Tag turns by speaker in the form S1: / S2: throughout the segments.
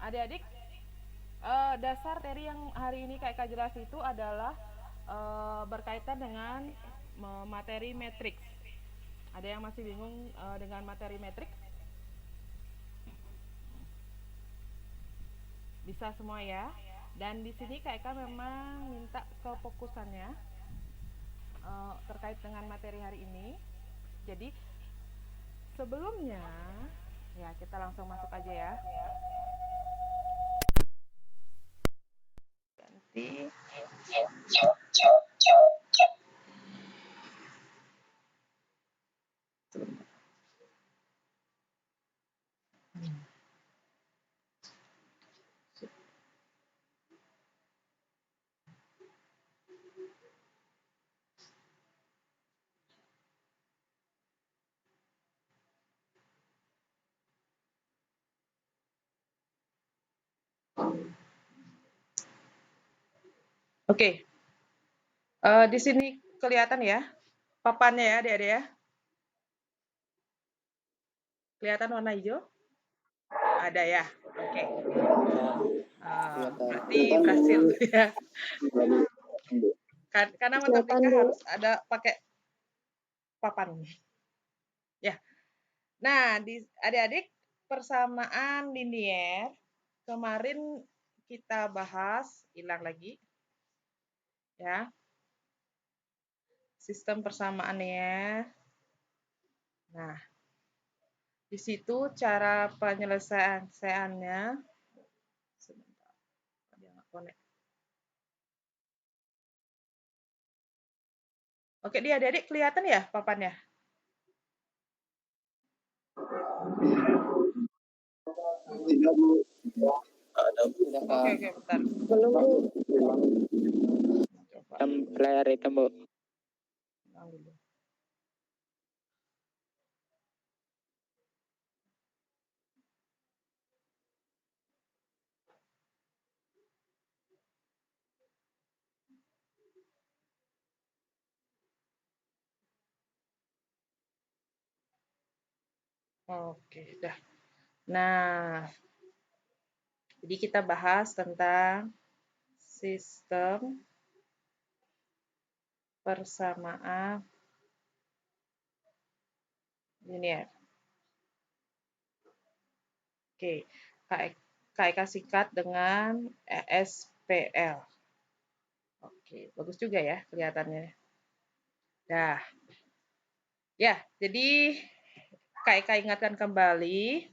S1: Adik-adik, dasar teori yang hari ini Kak jelas itu adalah berkaitan dengan materi matriks. Ada yang masih bingung dengan materi matriks? Bisa semua ya. Dan di sini Kak Eka memang minta kefokusannya terkait dengan materi hari ini. Jadi sebelumnya ya kita langsung masuk aja ya. Ganti. Oke, di sini kelihatan ya papannya ya adik-adik ya. Kelihatan warna hijau? Ada ya. Oke. Berarti berhasil ya. Karena matematika harus ada pakai papan. Ya. Nah, adik-adik persamaan linier kemarin kita bahas, hilang lagi. Ya. Sistem persamaannya. Nah, di situ cara penyelesaiannya. Sebentar. Dia nggak connect. Oke, dia adik-adik kelihatan ya papannya?
S2: Tidak, Bu.
S1: Oke, bentar.
S3: Belum, Bu.
S1: Coba.
S2: Layar hitam, Bu.
S1: Dulu. Oke, dah. Nah, jadi kita bahas tentang sistem persamaan linier. Oke, Kak singkat dengan ESPL. Oke, bagus juga ya kelihatannya. Dah. Ya, jadi Kak ingatkan kembali,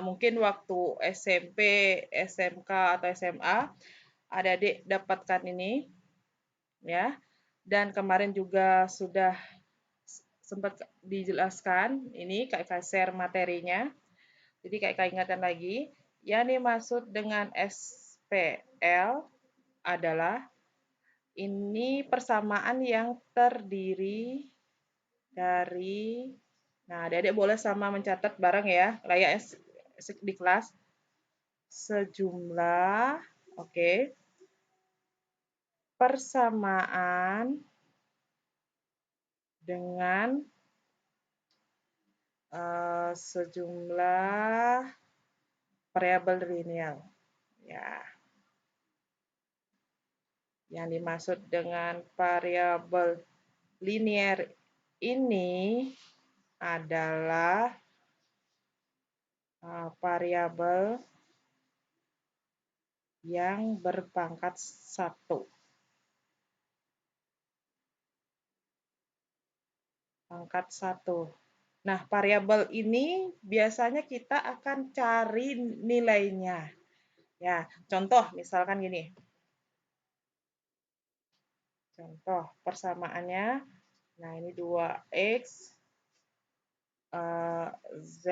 S1: mungkin waktu SMP, SMK, atau SMA, adik-adik dapatkan ini, ya. Dan kemarin juga sudah sempat dijelaskan, ini Kak share materinya. Jadi Kak ingatkan lagi, yang dimaksud dengan SPL adalah ini persamaan yang terdiri dari, nah adik-adik boleh sama mencatat bareng ya, kayak di kelas, sejumlah, oke, persamaan dengan sejumlah variabel linear. Ya. Yang dimaksud dengan variabel linear ini adalah variabel yang berpangkat 1. Pangkat 1. Nah, variabel ini biasanya kita akan cari nilainya. Ya, contoh misalkan gini. Contoh persamaannya, nah ini 2x z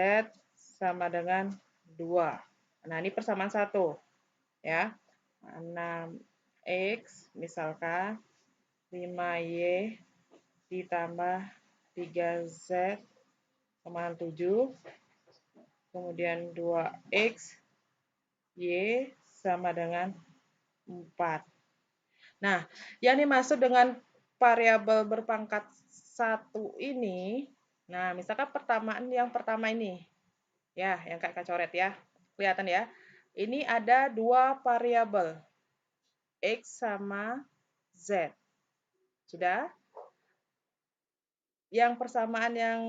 S1: sama dengan 2. Nah, ini persamaan 1. Ya, 6x misalkan 5y ditambah 3z sama 7. Kemudian 2x y sama dengan 4. Nah, yang dimaksud dengan variabel berpangkat 1 ini, nah misalkan pertamaan yang pertama ini, ya yang Kak coret ya, kelihatan ya. ini ada dua variabel, X sama Z. Sudah? Yang persamaan yang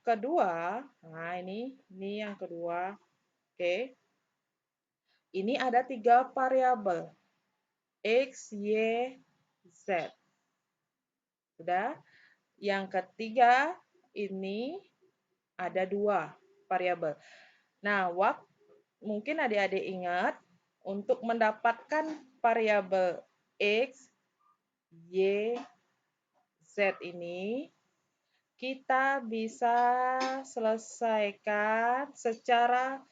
S1: kedua, nah ini yang kedua. Oke. Ini ada 3 variabel, X, Y, Z. Sudah? Yang ketiga, ini ada 2 variabel. Nah, mungkin adik-adik ingat, untuk mendapatkan variabel X, Y, Z ini, kita bisa selesaikan secara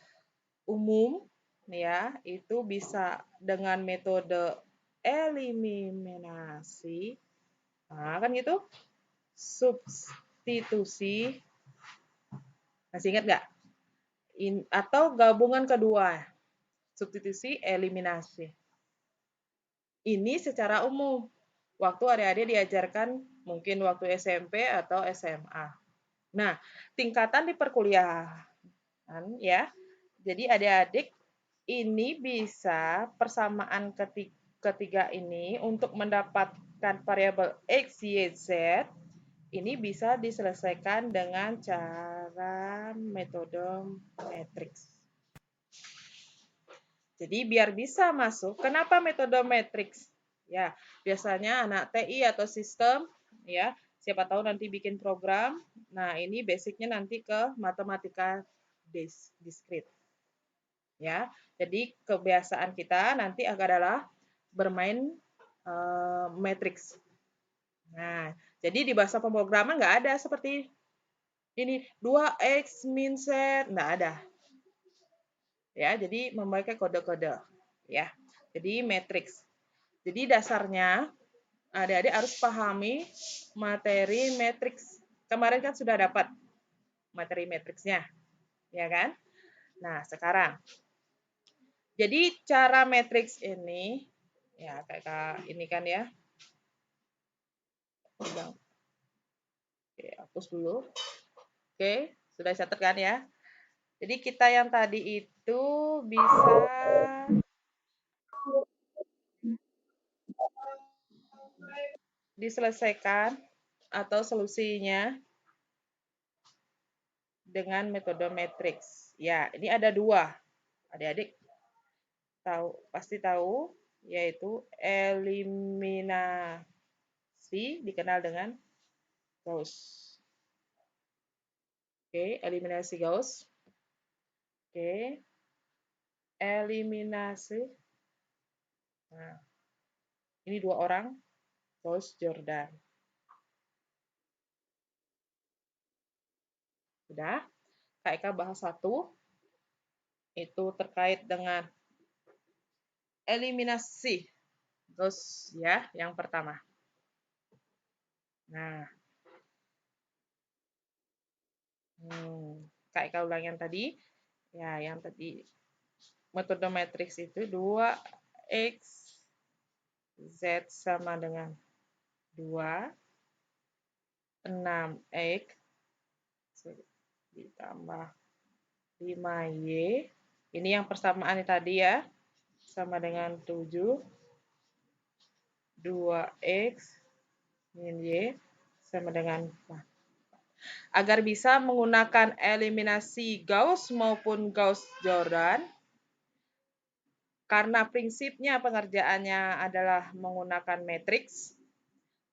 S1: umum, ya, itu bisa dengan metode eliminasi. Nah, kan gitu? Substitusi. Masih ingat nggak? Atau gabungan kedua, substitusi, eliminasi. Ini secara umum. Waktu adik-adik diajarkan mungkin waktu SMP atau SMA. Nah, tingkatan di perkuliahan ya. Jadi adik-adik ini bisa persamaan ketiga ini untuk mendapatkan variabel X, Y, Z ini bisa diselesaikan dengan cara metode matriks. Jadi biar bisa masuk, kenapa metode matriks? Ya, biasanya anak TI atau sistem, ya, siapa tahu nanti bikin program. Nah, ini basicnya nanti ke matematika diskrit. Ya, jadi kebiasaan kita nanti adalah bermain matriks. Nah, jadi di bahasa pemrograman nggak ada seperti ini 2x min z, nggak ada. Ya, jadi memakai kode-kode ya. Jadi matriks. Jadi dasarnya adik-adik harus pahami materi matriks. Kemarin kan sudah dapat materi matriksnya, ya kan? Nah, sekarang jadi cara matriks ini ya kayak ini kan ya. Oke, hapus dulu. Oke, sudah catat kan ya? Jadi kita yang tadi itu bisa diselesaikan atau solusinya dengan metode matriks. Ya, ini ada 2. Adik-adik pasti tahu, yaitu eliminasi dikenal dengan Gauss. Oke, eliminasi Gauss. Oke. Eliminasi. Nah, ini 2 orang, Gauss Jordan. Sudah? KK bahas 1 itu terkait dengan eliminasi Gauss ya, yang pertama. Nah, KK ulang yang tadi. Ya, yang tadi metode matriks itu 2x Z sama dengan 2, 6x ditambah 5y. Ini yang persamaan tadi ya, sama dengan 7. 2x min y sama dengan 4. Agar bisa menggunakan eliminasi Gauss maupun Gauss-Jordan, karena prinsipnya pengerjaannya adalah menggunakan matriks,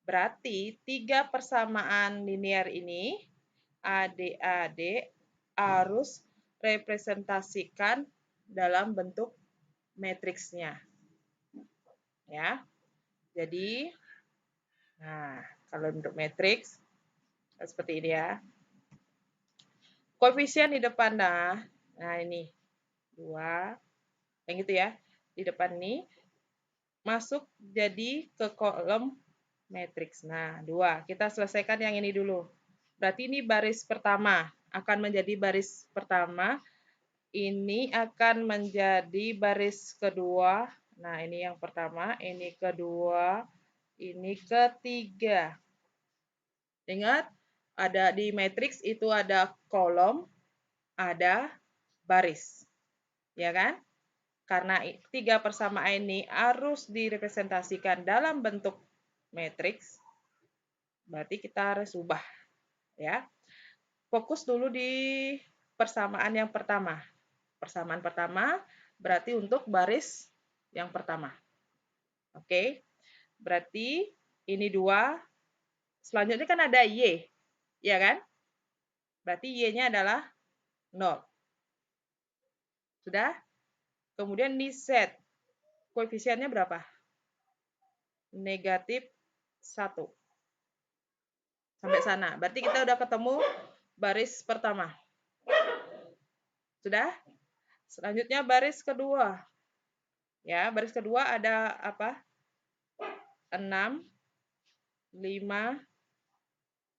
S1: berarti 3 persamaan linear ini adik-adik harus representasikan dalam bentuk matriksnya. Ya. Jadi, nah, kalau bentuk matriks seperti ini ya. Koefisien di depan nah ini 2, yang gitu ya. Di depan ini masuk jadi ke kolom matriks. Nah, 2. Kita selesaikan yang ini dulu. Berarti ini baris pertama akan menjadi baris pertama. Ini akan menjadi baris kedua. Nah, ini yang pertama, ini kedua, ini ketiga. Ingat, ada di matriks itu ada kolom, ada baris. Ya kan? karena tiga persamaan ini harus direpresentasikan dalam bentuk matriks, berarti kita harus ubah ya. Fokus dulu di persamaan yang pertama. Persamaan pertama berarti untuk baris yang pertama. Oke, berarti ini 2. Selanjutnya kan ada Y, ya kan? Berarti Y-nya adalah 0. Sudah? Kemudian di Z, koefisiennya berapa? Negatif 1. Sampai sana. Berarti kita udah ketemu baris pertama. Sudah? Selanjutnya baris kedua. Ya, baris kedua ada apa? 6, 5,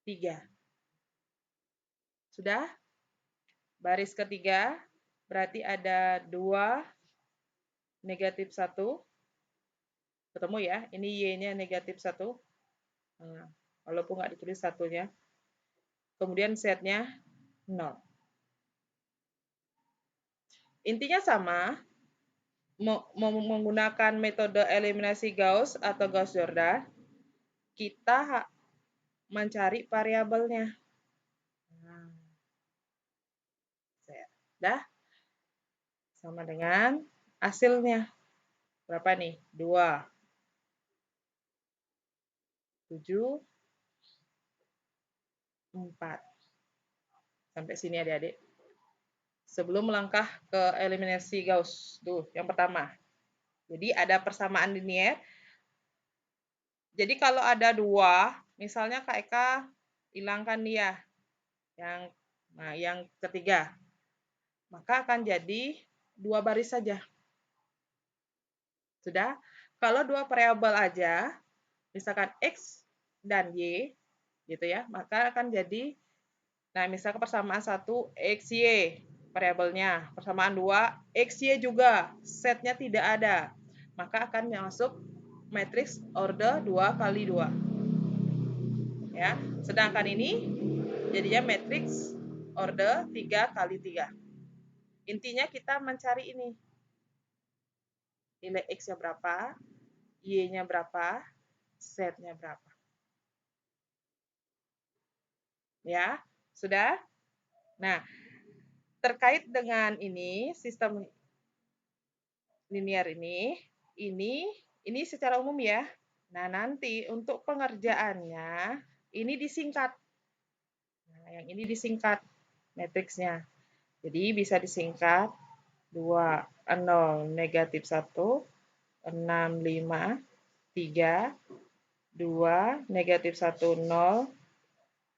S1: 3. Sudah? Baris ketiga berarti ada 2, negatif 1. Ketemu ya, ini Y-nya negatif 1. Nah, walaupun nggak ditulis satunya. Kemudian Z-nya 0. Intinya sama, menggunakan metode eliminasi Gauss atau Gauss-Jordan, kita mencari variabelnya. Dah? Sama dengan hasilnya. Berapa nih? 2. 7, 4. Sampai sini adik-adik. Sebelum melangkah ke eliminasi Gauss. Tuh, yang pertama. Jadi ada persamaan linier. Jadi kalau ada 2, misalnya Kak Eka hilangkan dia. Yang ketiga. Maka akan jadi 2 baris saja. Sudah? Kalau 2 variabel aja, misalkan X dan Y, gitu ya, maka akan jadi, nah misalkan persamaan 1 XY variabelnya, persamaan 2 XY juga, setnya tidak ada, maka akan masuk matriks order 2 kali 2. Ya, sedangkan ini jadinya matriks order 3 kali 3. Intinya kita mencari ini. Nilai X-nya berapa, Y-nya berapa, Z-nya berapa. Ya, sudah? Nah, terkait dengan ini, sistem linear ini secara umum ya. Nah, nanti untuk pengerjaannya, ini disingkat. Nah, yang ini disingkat matriksnya. Jadi bisa disingkat 2, 0, negatif 1, 6, 5, 3, 2, negatif 1, 0.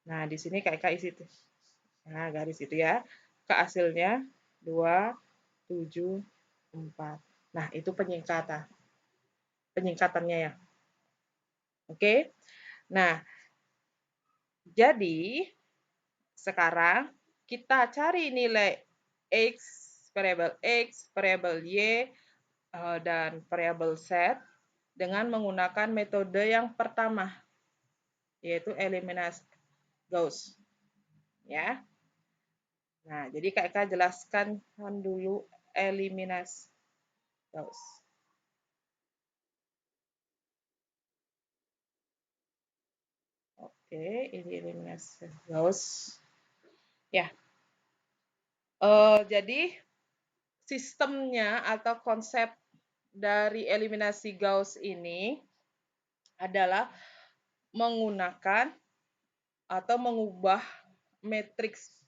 S1: Nah, di sini kayak isi tuh. Nah, garis itu ya. Ke hasilnya 2, 7, 4. Nah, itu penyingkatannya ya. Oke. Nah, jadi sekarang kita cari nilai X, variabel Y, dan variabel Z dengan menggunakan metode yang pertama, yaitu eliminasi Gauss. Ya. Nah, jadi Kak jelaskan dulu eliminasi Gauss. Oke, ini eliminasi Gauss. Ya. Jadi sistemnya atau konsep dari eliminasi Gauss ini adalah menggunakan atau mengubah matriks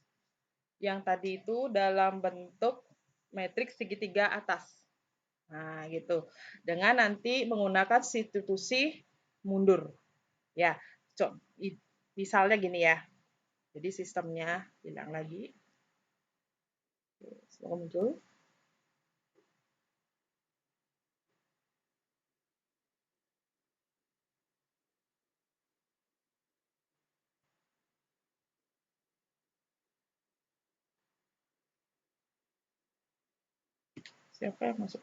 S1: yang tadi itu dalam bentuk matriks segitiga atas. Nah, gitu. Dengan nanti menggunakan substitusi mundur. Ya, misalnya gini ya. Jadi sistemnya bilang lagi. Semoga muncul. Siapa yang masuk?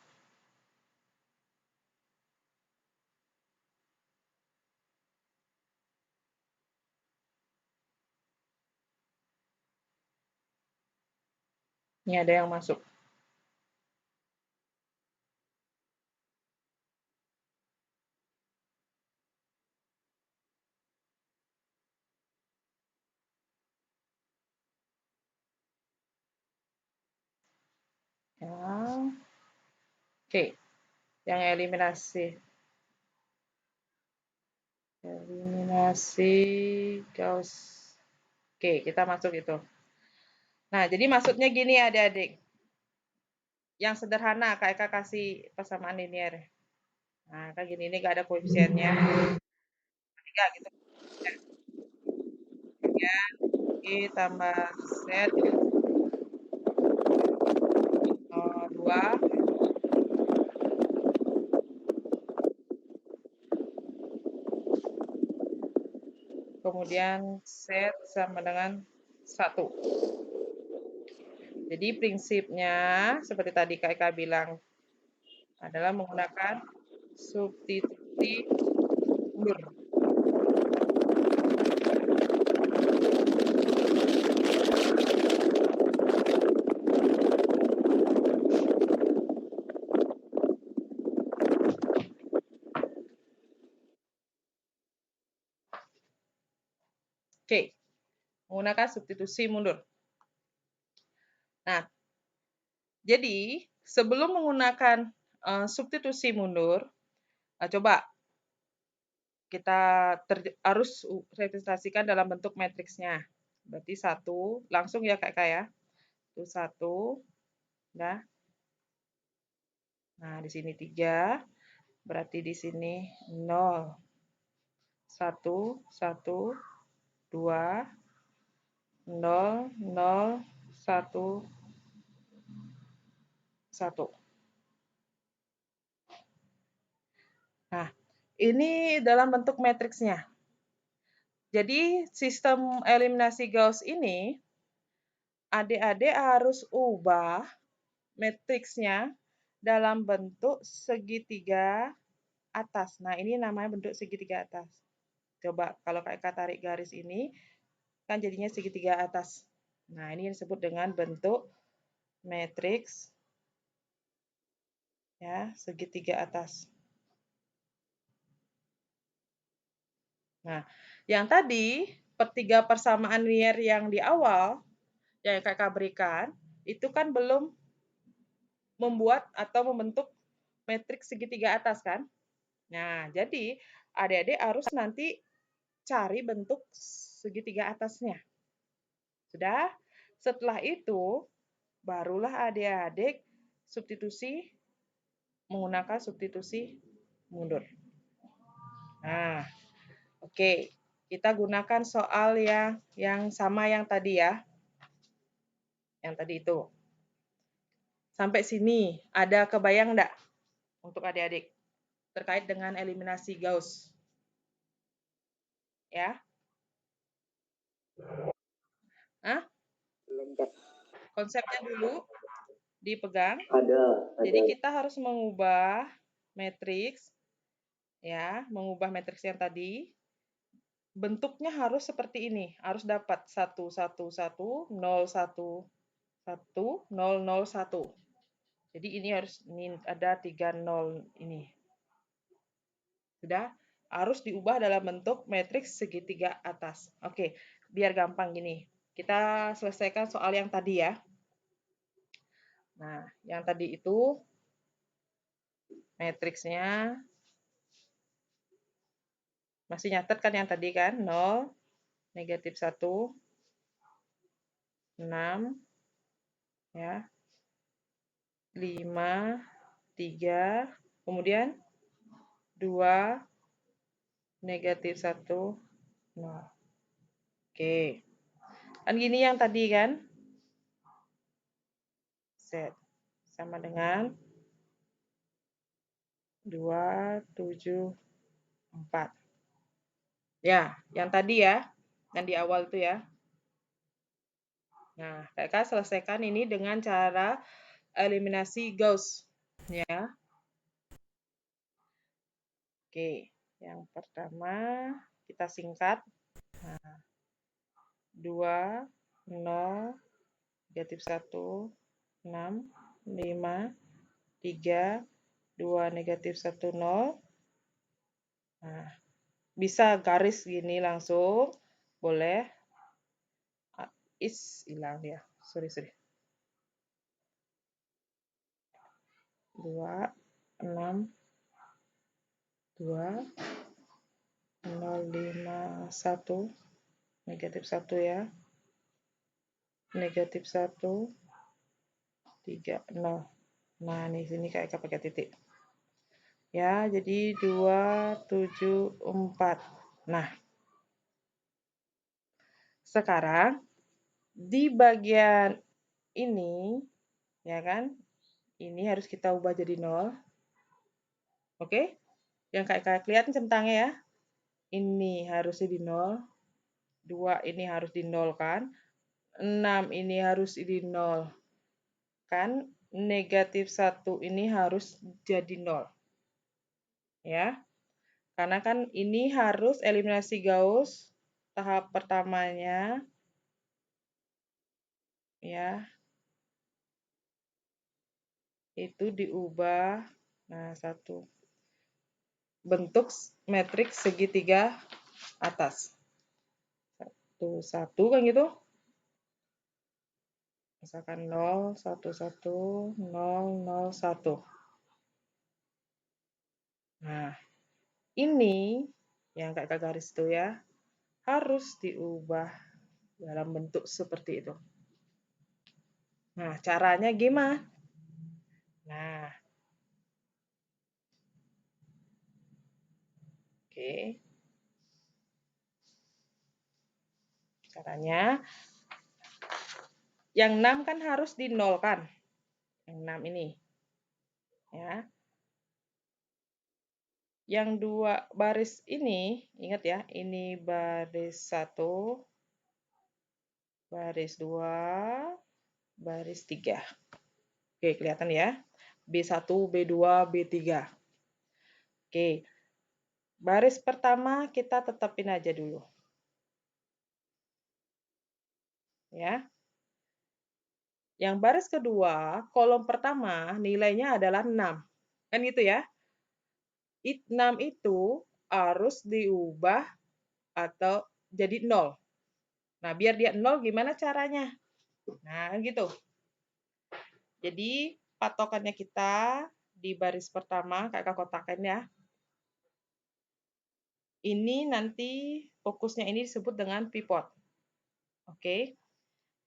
S1: Ini ada yang masuk. Oke, yang eliminasi. Eliminasi Gauss. Oke, kita masuk itu. Nah, jadi maksudnya gini adik-adik. Yang sederhana, Kak Eka kasih persamaan linear. Nah, kan gini, ini gak ada koefisiennya. 3 gitu. 3, I tambah Z, 2, kemudian Z sama dengan 1. Jadi prinsipnya, seperti tadi Kak Eka bilang, adalah menggunakan substitusi mundur. Oke, menggunakan substitusi mundur. Nah, jadi sebelum menggunakan substitusi mundur, coba kita harus representasikan dalam bentuk matriksnya. Berarti 1, langsung ya Kak ya. Itu 1, nah. Nah, di sini 3, berarti di sini 0. 1, 1, 2, 0, 0, 1, 1. Nah, ini dalam bentuk matriksnya. Jadi sistem eliminasi Gauss ini, adik-adik harus ubah matriksnya dalam bentuk segitiga atas. Nah, ini namanya bentuk segitiga atas. Coba kalau Kak tarik garis ini, kan jadinya segitiga atas. Nah, ini disebut dengan bentuk matriks ya, segitiga atas. Nah, yang tadi tiga persamaan linear yang di awal yang Kakak berikan, itu kan belum membuat atau membentuk matriks segitiga atas kan? Nah, jadi adik-adik harus nanti cari bentuk segitiga atasnya. Sudah? Setelah itu, barulah adik-adik menggunakan substitusi mundur. Nah, oke. Kita gunakan soal yang sama yang tadi ya. Yang tadi itu. Sampai sini, ada kebayang enggak untuk adik-adik terkait dengan eliminasi Gauss? Ya? Hah? Konsepnya dulu dipegang.
S2: Ada.
S1: Jadi kita harus mengubah matriks, ya, mengubah matriks yang tadi. Bentuknya harus seperti ini, harus dapat 1, 1, 1, 0, 1, 1, 0, 0, 1. Jadi ini ada 3 0 ini. Sudah? Harus diubah dalam bentuk matriks segitiga atas. Oke, biar gampang gini. Kita selesaikan soal yang tadi ya. Nah, yang tadi itu matriksnya masih nyatet kan yang tadi kan? 0, negatif 1, 6, ya, 5, 3, kemudian 2, negatif 1, 0. Oke. Kan gini yang tadi kan? Z sama dengan 2, 7, 4. Ya, yang tadi ya, yang di awal itu ya. Nah, Kakak selesaikan ini dengan cara eliminasi Gauss. Ya. Oke, yang pertama kita singkat. Nah, 2, 0, negatif 1, 6, 5, 3, 2, negatif 1, 0. Nah, bisa garis gini langsung, boleh. Hilang ya, sorry. 2, 6, 2, 0, 5, 1, negatif 1 ya, negatif 1, 3, 0. Nah, di sini kayak pakai titik. Ya, jadi 2, 7, 4. Nah, sekarang di bagian ini, ya kan, ini harus kita ubah jadi 0. Oke? Yang kayak kelihatan centangnya ya. Ini harus di 0. 2 ini harus di 0 kan. 6 ini harus di 0. Kan negatif 1 ini harus jadi 0. Ya. Karena kan ini harus eliminasi Gauss tahap pertamanya. Ya. Itu diubah. Nah, 1. Bentuk matriks segitiga atas. 1, 1 kan gitu. Misalkan 0, 1, 1, 0, 0, 1. Nah, ini yang kayak garis itu ya, harus diubah dalam bentuk seperti itu. Nah, caranya gimana? Nah, oke. Caranya, yang 6 kan harus dinolkan. Yang 6 ini. Ya. Yang 2 baris ini, ingat ya, ini baris 1, baris 2, baris 3. Oke, kelihatan ya. B1, B2, B3. Oke. Baris pertama kita tetapin aja dulu. Ya. Yang baris kedua, kolom pertama nilainya adalah 6. Kan gitu ya. 6 itu harus diubah atau jadi 0. Nah, biar dia 0 gimana caranya? Nah, gitu. Jadi, patokannya kita di baris pertama, kayak kotakan ya. Ini nanti fokusnya ini disebut dengan pivot. Oke.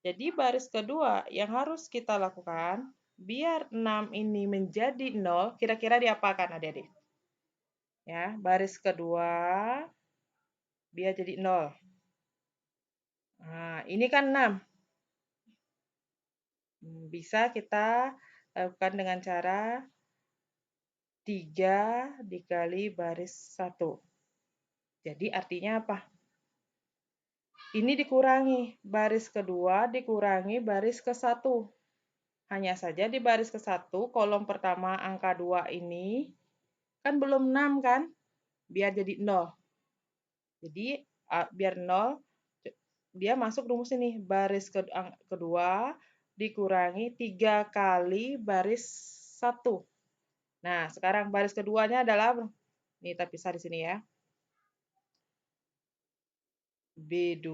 S1: Jadi, baris kedua yang harus kita lakukan, biar 6 ini menjadi 0, kira-kira diapakan adik-adik? Ya, baris kedua biar jadi 0. Nah, ini kan 6. Bisa kita lakukan dengan cara 3 dikali baris 1. Jadi artinya apa? Ini dikurangi, baris kedua dikurangi baris ke-1. Hanya saja di baris ke-1, kolom pertama angka 2 ini, kan belum 6 kan? Biar jadi 0. Jadi, biar 0, dia masuk rumus ini, baris kedua dikurangi 3 kali baris 1. Nah, sekarang baris keduanya adalah, ini kita pisah di sini ya. B2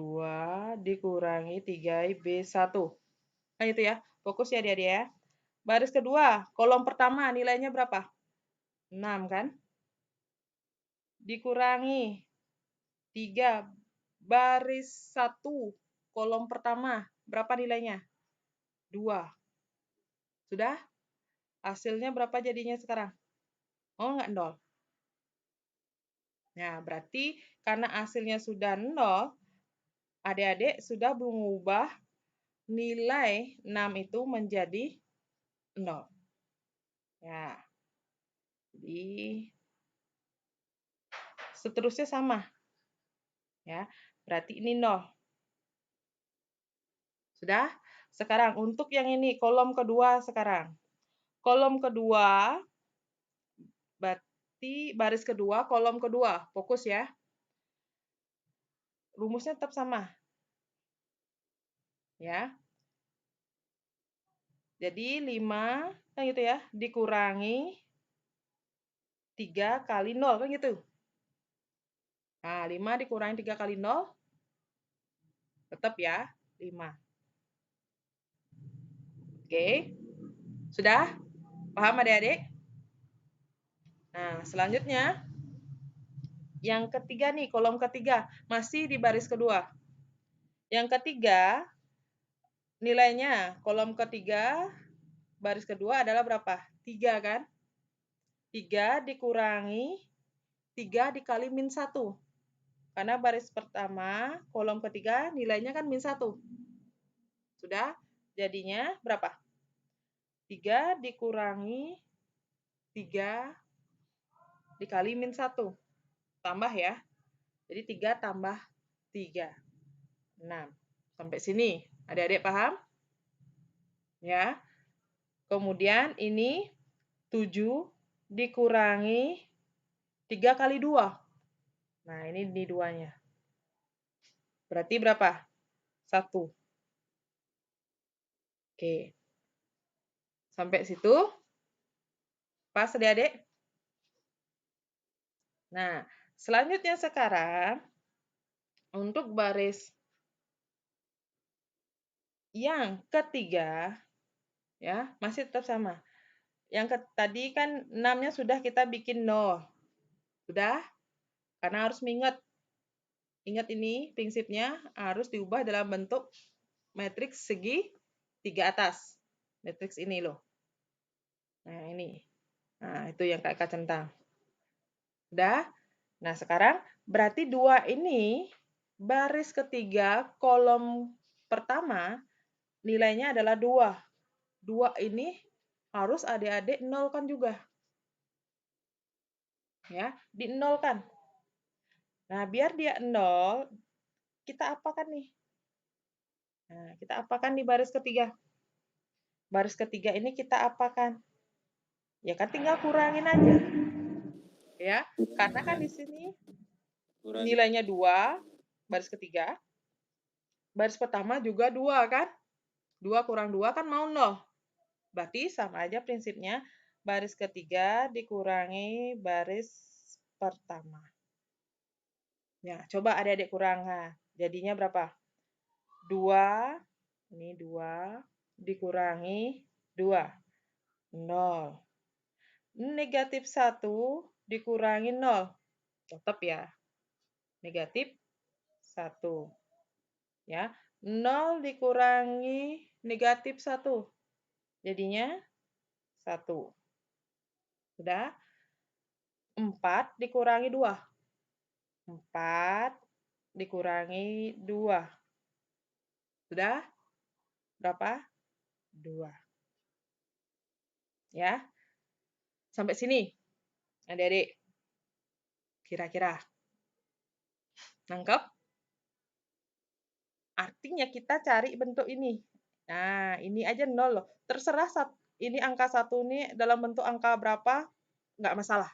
S1: dikurangi 3B1. Kan itu ya, fokus ya dia ya. Baris kedua, kolom pertama nilainya berapa? 6 kan? Dikurangi 3 baris 1, kolom pertama, berapa nilainya? 2. Sudah? Hasilnya berapa jadinya sekarang? Oh, enggak 0. Nah, berarti karena hasilnya sudah 0, adik-adik sudah mengubah nilai 6 itu menjadi 0. Ya. Jadi seterusnya sama. Ya. Berarti ini 0. Sudah? Sekarang untuk yang ini kolom kedua sekarang. Kolom kedua berarti baris kedua, kolom kedua. Fokus ya. Rumusnya tetap sama. Ya. Jadi 5 kan gitu ya, dikurangi 3 kali 0 kan gitu. Nah, 5 dikurangi 3 kali 0 tetap ya, 5. Oke. Sudah? Paham adik-adik? Nah, selanjutnya yang ketiga nih, kolom ketiga, masih di baris kedua. Yang ketiga, nilainya kolom ketiga, baris kedua adalah berapa? 3 kan? 3 dikurangi 3 dikali min 1. Karena baris pertama, kolom ketiga nilainya kan min 1. Sudah? Jadinya berapa? 3 dikurangi 3 dikali min 1. Tambah ya. Jadi 3 tambah 3. 6. Sampai sini. Adik-adik paham? Ya. Kemudian ini 7 dikurangi 3 kali 2. Nah, ini di duanya. Berarti berapa? 1. Oke. Sampai situ? Pas adik-adik? Nah, selanjutnya sekarang untuk baris yang ketiga, ya, masih tetap sama. Tadi kan 6-nya sudah kita bikin 0. Sudah? Karena harus ingat ini prinsipnya harus diubah dalam bentuk matriks segi 3 atas. Matriks ini loh. Nah, ini. Nah, itu yang Kak centang. Sudah? Nah, sekarang berarti 2 ini baris ketiga kolom pertama nilainya adalah 2. 2 ini harus adik-adik nolkan juga. Ya, di nolkan. Nah, biar dia 0, kita apakan nih? Nah, kita apakan di baris ketiga? Baris ketiga ini kita apakan? Ya kan tinggal kurangin aja. Ya, karena kan di sini nilainya 2, baris ketiga. Baris pertama juga 2 kan? 2 kurang 2 kan mau 0. Berarti sama aja prinsipnya, baris ketiga dikurangi baris pertama. Ya, coba adik-adik kurang. Nah, jadinya berapa? 2, ini 2, dikurangi 2, 0. Negatif 1 dikurangi 0. Tetap ya, negatif 1. Ya, 0 dikurangi negatif 1. Jadinya 1. Sudah? 4 dikurangi 2. 4 dikurangi 2. Sudah? Berapa? 2. Ya. Sampai sini. Adik-adik. Kira-kira. Nangkep? Artinya kita cari bentuk ini. Nah, ini aja 0 loh. Terserah ini angka 1 ini dalam bentuk angka berapa, nggak masalah.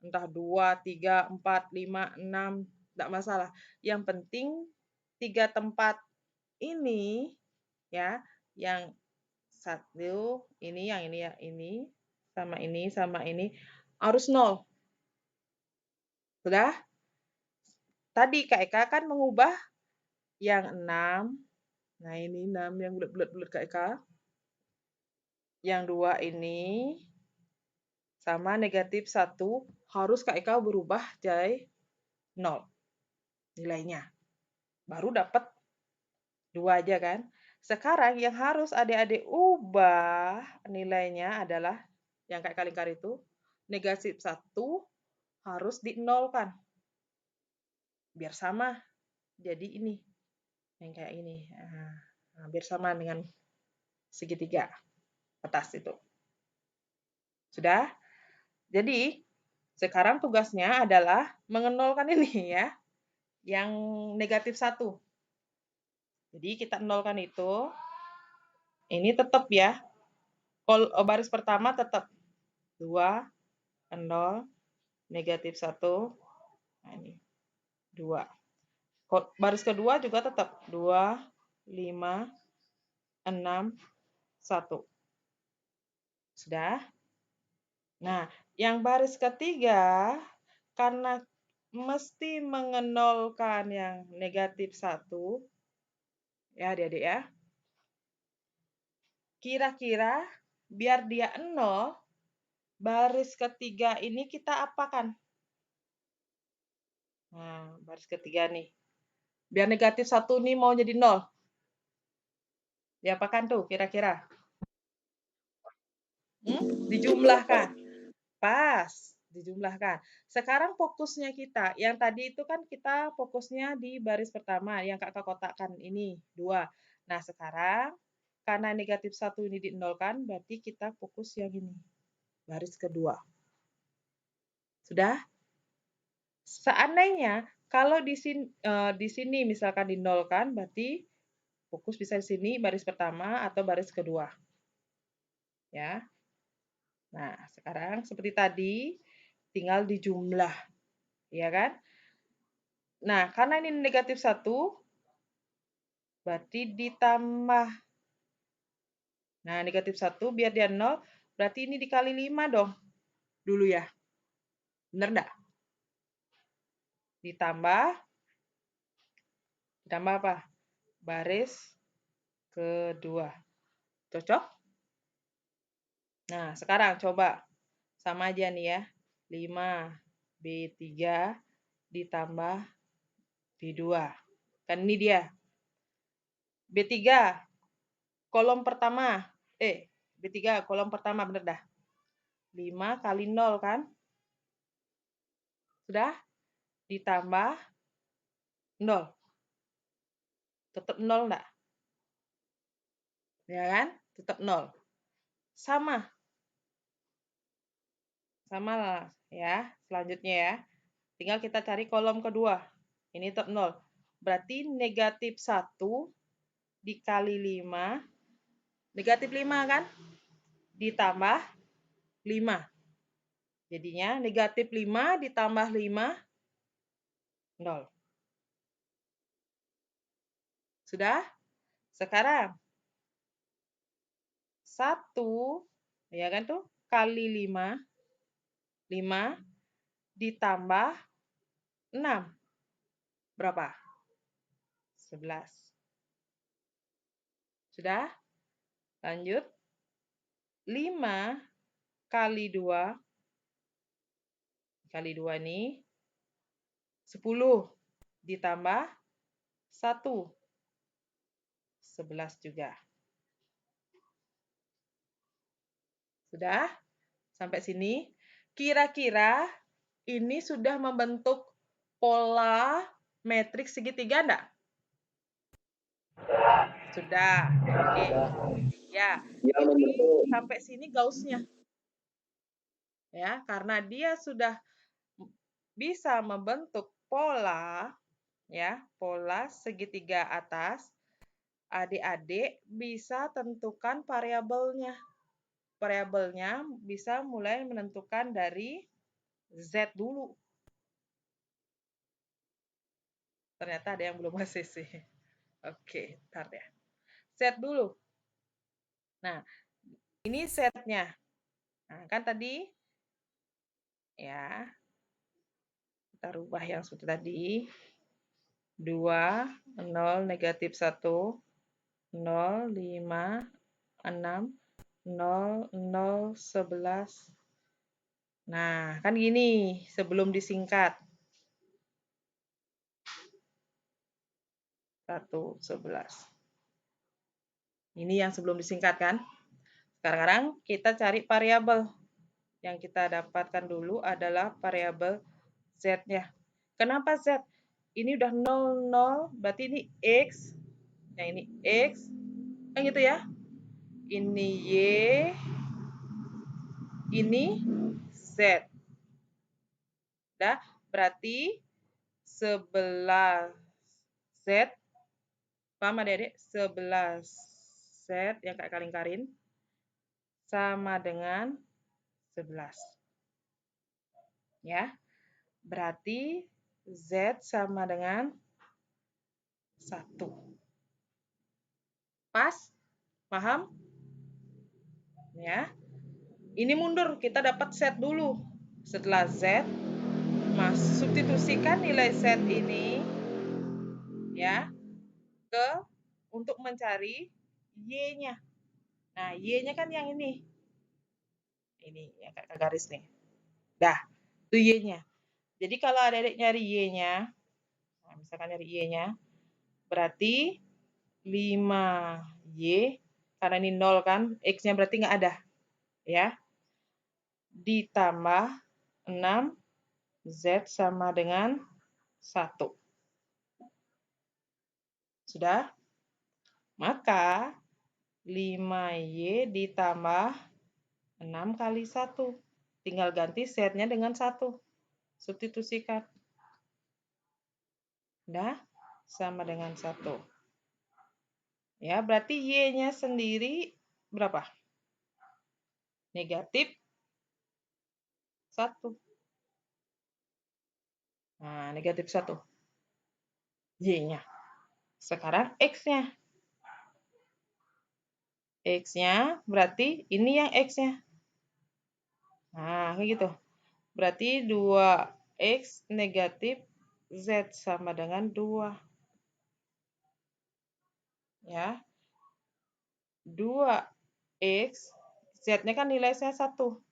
S1: Entah 2, 3, 4, 5, 6, nggak masalah. Yang penting 3 tempat ini, ya, yang 1, ini, yang ini ya, ini, sama ini, harus 0. Sudah? Tadi Kak Eka kan mengubah yang 6. Nah, ini 6 yang bulat-bulat Kak Eka. Yang 2 ini sama negatif 1 harus Kak Eka berubah jadi 0 nilainya. Baru dapat 2 aja kan. Sekarang yang harus adik-adik ubah nilainya adalah yang Kak Eka lingkar itu, negatif 1 harus dinolkan. Biar sama jadi ini. Yang kayak ini. Nah, biar sama dengan segitiga atas itu. Sudah? Jadi, sekarang tugasnya adalah mengenolkan ini ya, yang negatif 1. Jadi kita nolkan itu, ini tetap ya, baris pertama tetap 2, 0, negatif 1, nah ini 2. Baris kedua juga tetap 2, 5, 6, 1. Sudah? Nah, yang baris ketiga, karena mesti mengenolkan yang negatif 1, ya adik-adik ya. Kira-kira biar dia 0, Baris ketiga ini kita apakan? Nah, baris ketiga nih. Biar negatif 1 nih mau jadi 0. Diapakan tuh kira-kira? Dijumlahkan. Pas, dijumlahkan. Sekarang fokusnya kita, yang tadi itu kan kita fokusnya di baris pertama, yang kakak kotakkan ini, 2. Nah, sekarang karena negatif 1 ini dinolkan, berarti kita fokus yang ini, baris kedua. Sudah? Seandainya kalau di sini misalkan dinolkan, berarti fokus bisa di sini baris pertama atau baris kedua. Ya. Nah, sekarang seperti tadi, tinggal dijumlah. Ya kan? Nah, karena ini negatif 1, berarti ditambah. Nah, negatif 1 biar dia 0, berarti ini dikali 5 dong. Dulu ya. Bener enggak? Ditambah apa? Baris kedua. Cocok? Nah, sekarang coba. Sama aja nih ya. 5B3 ditambah B2. Kan ini dia. B3 kolom pertama. B3 kolom pertama bener dah. 5 kali 0 kan? Sudah? Ditambah 0. Tetap 0 enggak? Ya kan? Tetap 0. Sama lah ya. Selanjutnya ya. Tinggal kita cari kolom kedua. Ini tetap 0. Berarti negatif 1 dikali 5. Negatif 5 kan? Ditambah 5. Jadinya negatif 5 ditambah 5, 0. Sudah? Sekarang 1, ya kan tuh, kali 5. 5 ditambah 6. Berapa? 11. Sudah? Lanjut. 5 kali 2. Kali 2 ini 10 ditambah 1. 11 juga. Sudah? Sampai sini. Kira-kira ini sudah membentuk pola matriks segitiga enggak? Sudah. Oke. Ya, ini sampai sini Gauss-nya. Ya, karena dia sudah bisa membentuk pola, ya, pola segitiga atas, adik-adik bisa tentukan variabelnya. Variabelnya bisa mulai menentukan dari Z dulu. Ternyata ada yang belum ngasih sih. Oke, ntar ya. Z dulu. Nah, ini Z-nya. Nah, kan tadi, ya, kita rubah yang seperti tadi. 2, 0, negatif 1, 0, 5, 6, 0, 0, 11. Nah, kan gini sebelum disingkat. 1, 11. Ini yang sebelum disingkat kan? Sekarang kita cari variabel. Yang kita dapatkan dulu adalah variabel Z-nya. Kenapa Z? Ini udah 0, 0, berarti ini X. Yang ini X. Kan gitu ya? Ini Y. Ini Z. Udah, berarti 11 Z. Paham adik-adik? 11 Z yang kayak karing-karing sama dengan 11. Ya. Berarti Z sama dengan 1. Pas? Paham? Ya. Ini mundur, kita dapat Z dulu. Setelah Z, substitusikan nilai Z ini ya untuk mencari Y-nya. Nah, Y-nya kan yang ini. Ini yang kakak garis nih. Dah, itu Y-nya. Jadi kalau adik-adik nyari Y-nya, nah, misalkan nyari Y-nya, berarti 5Y, karena ini 0 kan, X-nya berarti nggak ada. Ya, ditambah 6, Z sama dengan 1. Sudah? Maka 5Y ditambah 6 kali 1. Tinggal ganti Z-nya dengan 1. Substitusikan. Udah? Sama dengan 1. Ya, berarti Y-nya sendiri berapa? Negatif 1. Nah, negatif 1. Y-nya. Sekarang X-nya. X-nya berarti ini yang X-nya. Nah, kayak gitu. Berarti 2X negatif Z sama dengan 2. Ya. 2X, Z-nya kan nilainya 1.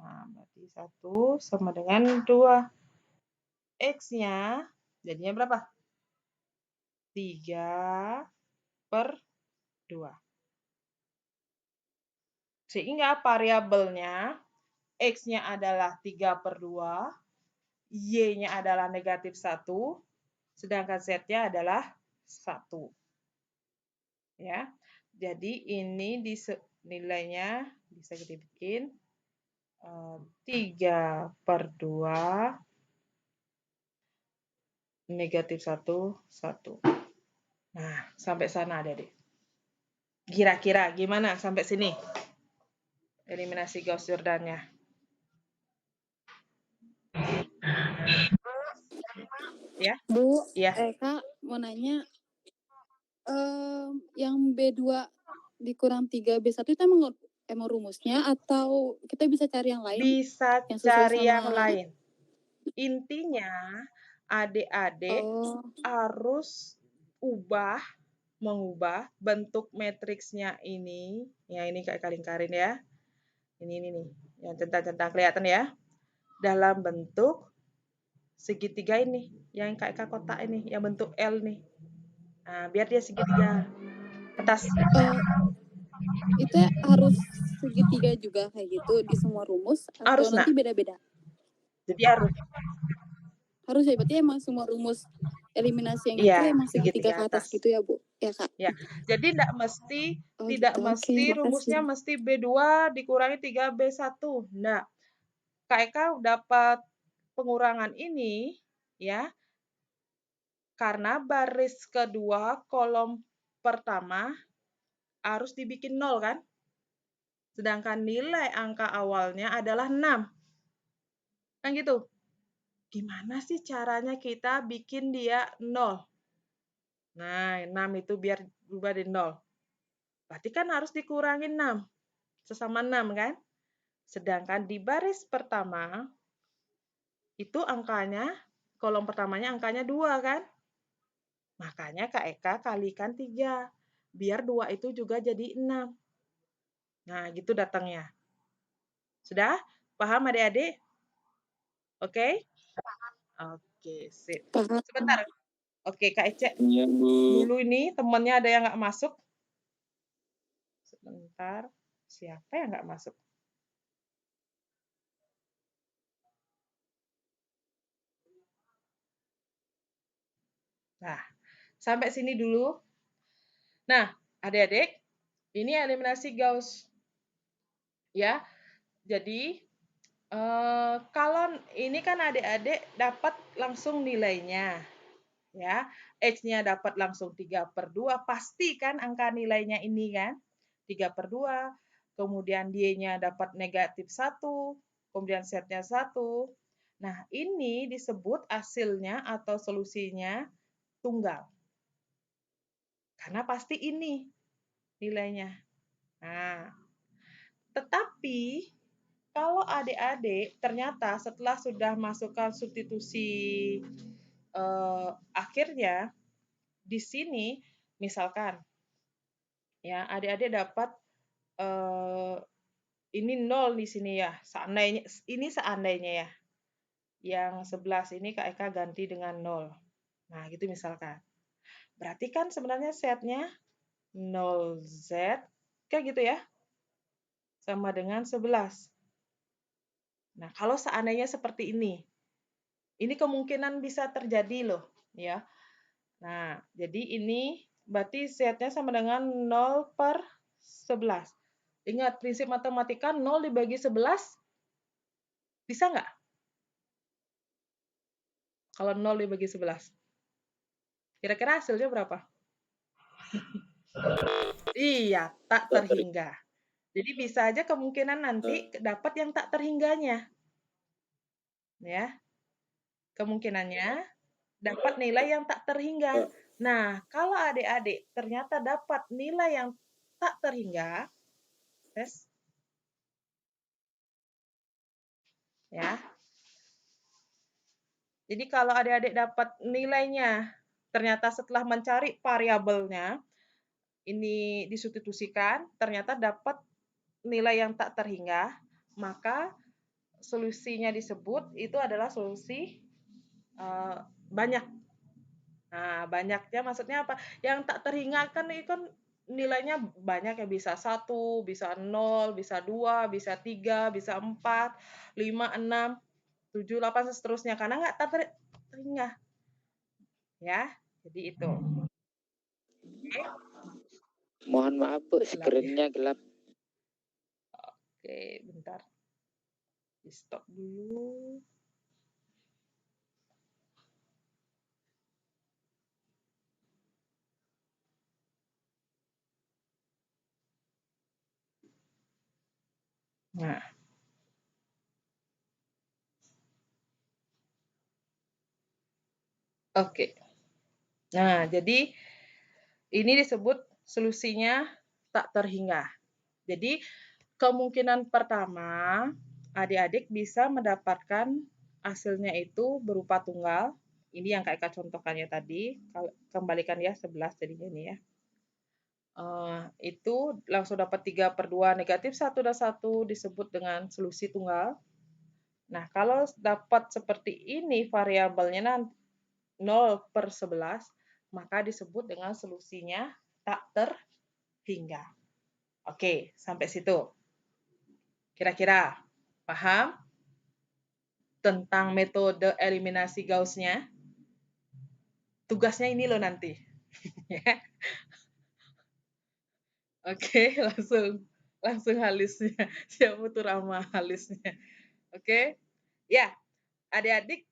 S1: Nah, berarti 1 sama dengan 2. X-nya jadinya berapa? 3/2. Sehingga variabelnya X-nya adalah 3/2, Y-nya adalah negatif 1, sedangkan Z-nya adalah 1. Ya, jadi ini nilainya bisa kita bikin 3/2 negatif 1, 1. Nah, sampai sana adik-adik. Kira-kira gimana sampai sini? Eliminasi Gauss Jordan-nya. Ya?
S3: Bu,
S1: Ya.
S3: Kak mau nanya, yang B2 dikurang 3B1 itu emang rumusnya atau kita bisa cari yang lain?
S1: Bisa
S3: yang sesuai
S1: cari
S3: sama...
S1: yang lain. Intinya adik-adik harus mengubah bentuk matriksnya ini. Ya, ini kayak kalingkarin ya. Ini nih, yang centang-centang kelihatan ya. Dalam bentuk segitiga ini, yang kayak kotak ini, yang bentuk L nih. Nah, biar dia segitiga. Atas.
S3: Itu harus segitiga juga kayak gitu di semua rumus atau
S1: Harus,
S3: nanti
S1: nak.
S3: beda-beda?
S1: Jadi harus.
S3: Harus ya, berarti emang semua rumus eliminasi yang
S1: Iya,
S3: itu emang segitiga ke atas gitu ya, Bu? Ya, Kak?
S1: Ya, jadi tidak mesti
S3: Oke,
S1: rumusnya
S3: makasih.
S1: mesti B2 dikurangi 3B1. Enggak. Kak Eka dapat pengurangan ini ya karena baris kedua kolom pertama harus dibikin 0 kan? Sedangkan nilai angka awalnya adalah 6. Kan gitu. Gimana sih caranya kita bikin dia 0? Nah, 6 itu biar berubah di 0. Berarti kan harus dikurangi 6. Sesama 6 kan? Sedangkan di baris pertama, itu angkanya, kolom pertamanya angkanya 2 kan? Makanya Kak Eka kalikan 3. Biar 2 itu juga jadi 6. Nah, gitu datangnya. Sudah? Paham adik-adik? Oke? Oke, sip.
S3: Paham.
S1: Sebentar. Oke, Kak Ece.
S2: Iya, Bu.
S1: Dulu ini temennya ada yang nggak masuk. Sebentar. Siapa yang nggak masuk? Nah, sampai sini dulu. Nah, adik-adik, ini eliminasi Gauss. Ya, jadi kalau ini kan adik-adik dapat langsung nilainya. Ya, X-nya dapat langsung 3/2, pasti kan angka nilainya ini kan? 3/2, kemudian Y-nya dapat negatif 1, kemudian Z-nya 1. Nah, ini disebut hasilnya atau solusinya tunggal. Karena pasti ini nilainya. Nah, tetapi kalau adik-adik ternyata setelah sudah masukkan substitusi akhirnya di sini misalkan ya adik-adik dapat ini 0 di sini ya. Seandainya ini seandainya ya. Yang 11 ini Kak Eka ganti dengan 0. Nah, gitu misalkan. Berarti kan sebenarnya setnya 0Z kayak gitu ya. Sama dengan 11. Nah, kalau seandainya seperti ini kemungkinan bisa terjadi loh, ya. Nah, jadi ini berarti setnya sama dengan 0/11. Ingat prinsip matematika 0 dibagi 11 bisa nggak? Kalau 0 dibagi 11. Kira-kira hasilnya berapa? Iya, tak terhingga. Jadi bisa aja kemungkinan nanti dapat yang tak terhingganya. Ya. Kemungkinannya dapat nilai yang tak terhingga. Nah, kalau adik-adik ternyata dapat nilai yang tak terhingga, tes ya. Jadi kalau adik-adik dapat nilainya, ternyata setelah mencari variabelnya, ini disubstitusikan, ternyata dapat nilai yang tak terhingga, maka solusinya disebut itu adalah solusi banyak. Nah, banyaknya maksudnya apa? Yang tak terhingga kan ini kan nilainya banyak ya, bisa 1, bisa 0, bisa 2, bisa 3, bisa 4, 5, 6, 7, 8, seterusnya. Karena nggak tak terhingga. Ya, jadi itu. Oke,
S2: Mohon maaf Bu,
S1: gelap ya.
S2: screen-nya gelap.
S1: Oke, bentar. Di stop dulu. Nah, oke. Nah, jadi ini disebut solusinya tak terhingga. Jadi kemungkinan pertama adik-adik bisa mendapatkan hasilnya itu berupa tunggal. Ini yang Kak Eka contohkannya tadi. Kembalikan ya 11 jadinya ini ya. Itu langsung dapat 3/2 negatif 1 dan 1 disebut dengan solusi tunggal. Nah, kalau dapat seperti ini variabelnya nanti 0/11, maka disebut dengan solusinya tak terhingga. Oke, sampai situ. Kira-kira paham tentang metode eliminasi Gauss-nya? Tugasnya ini loh nanti. Oke, langsung halisnya. Siap butuh ramah halisnya. Oke. Ya, adik-adik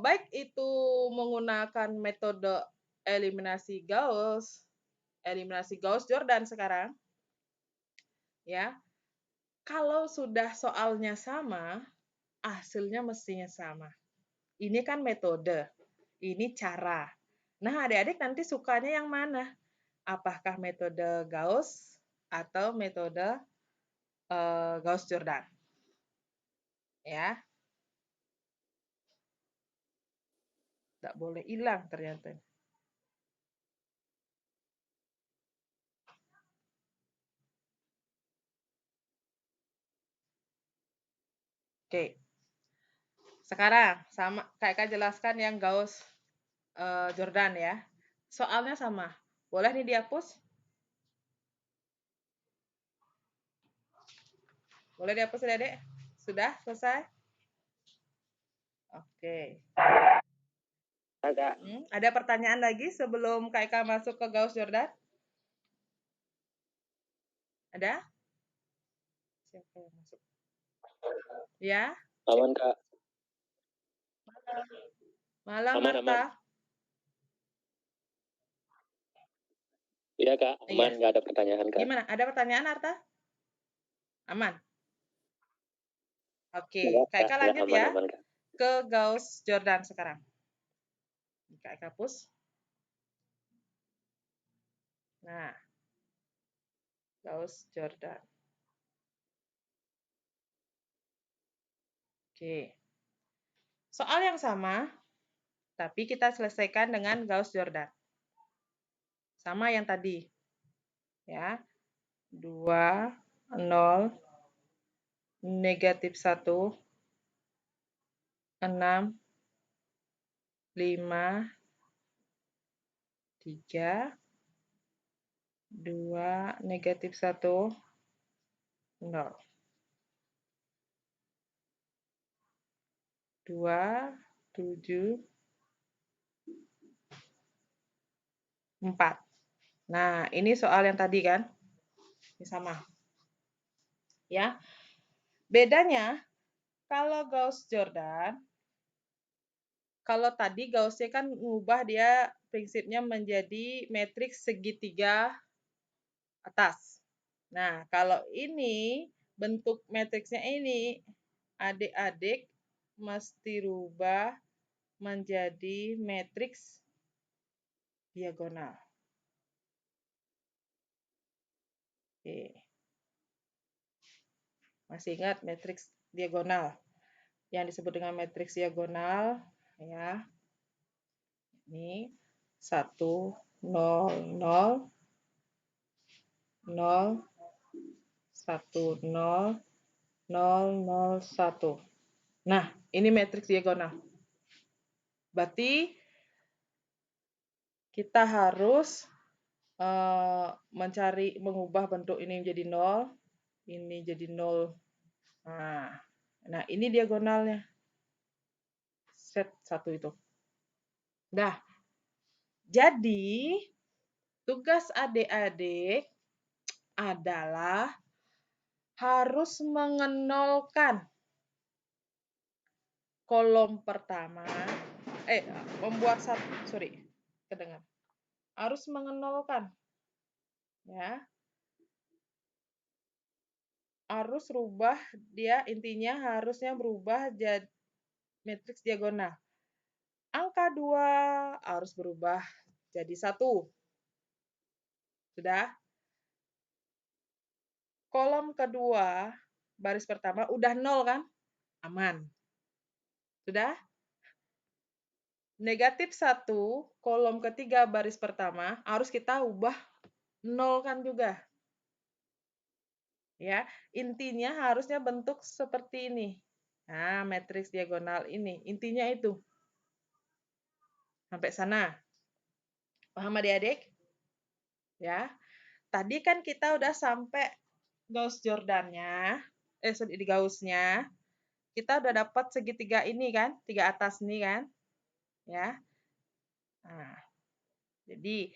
S1: baik itu menggunakan metode eliminasi Gauss-Jordan sekarang. Ya. Kalau sudah soalnya sama, hasilnya mestinya sama. Ini kan metode, ini cara. Nah, adik-adik nanti sukanya yang mana? Apakah metode Gauss atau metode Gauss-Jordan? Ya, tidak boleh hilang ternyata. Oke, sekarang sama Kak jelaskan yang Gauss Jordan ya. Soalnya sama. Boleh nih dihapus? Boleh dihapus adik-adik? Sudah selesai? Oke. Ada pertanyaan lagi sebelum Kak Eka masuk ke Gauss Jordan? Ada? Siapa yang masuk? Ya?
S2: Aman Kak.
S1: Malam,
S2: Aman,
S1: Marta.
S2: Iya Kak, aman,
S1: Iya.
S2: nggak ada pertanyaan Kak.
S1: Gimana? Ada pertanyaan, Arta? Aman? Oke, Kak Eka lanjut
S2: aman,
S1: ya
S2: aman, Kak.
S1: ke Gauss Jordan sekarang. Kak Eka hapus. Nah, Gauss Jordan. Oke. Soal yang sama, tapi kita selesaikan dengan Gauss Jordan. Sama yang tadi. Ya. 2, 0, negatif 1, 6, 5, 3, 2, negatif 1, 0. 2, 7, 4. Nah, ini soal yang tadi kan? Ini sama. Ya. Bedanya, kalau Gauss-Jordan, kalau tadi Gauss-nya kan mengubah dia prinsipnya menjadi matriks segitiga atas. Nah, kalau ini bentuk matriksnya ini, adik-adik mesti rubah menjadi matriks diagonal. Oke. Masih ingat matriks diagonal? Yang disebut dengan matriks diagonal, ya. Ini 1, 0, 0, 0, 1, 0, 0, 0, 1. Nah, ini matriks diagonal. Berarti kita harus mengubah bentuk ini menjadi 0, ini jadi 0. Nah, ini diagonalnya. Set 1 itu. Nah, jadi tugas adik-adik adalah harus mengenolkan kolom pertama, membuat kedengar. Harus mengenolkan, ya. Harus rubah dia, intinya harusnya berubah jadi matriks diagonal. Angka 2 harus berubah jadi 1. Sudah? Kolom kedua, baris pertama udah 0 kan? Aman. Sudah? Negatif 1, kolom ketiga baris pertama harus kita ubah 0 kan juga. Ya, intinya harusnya bentuk seperti ini. Nah, matriks diagonal ini, intinya itu. Sampai sana. Paham adik-adik? Ya. Tadi kan kita udah sampai Gauss-Jordan-nya, di Gauss-nya. Kita udah dapat segitiga ini kan, 3 atas ini kan. Ya. Nah, jadi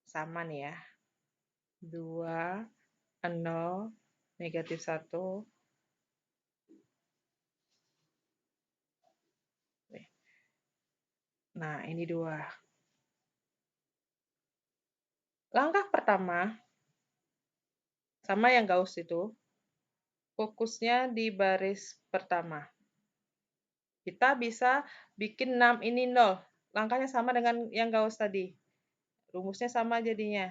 S1: sama nih ya. 2, 0, negatif 1. Nah, ini 2. Langkah pertama, sama yang Gauss itu, fokusnya di baris pertama. Kita bisa bikin 6 ini 0. Langkahnya sama dengan yang Gauss tadi. Rumusnya sama jadinya.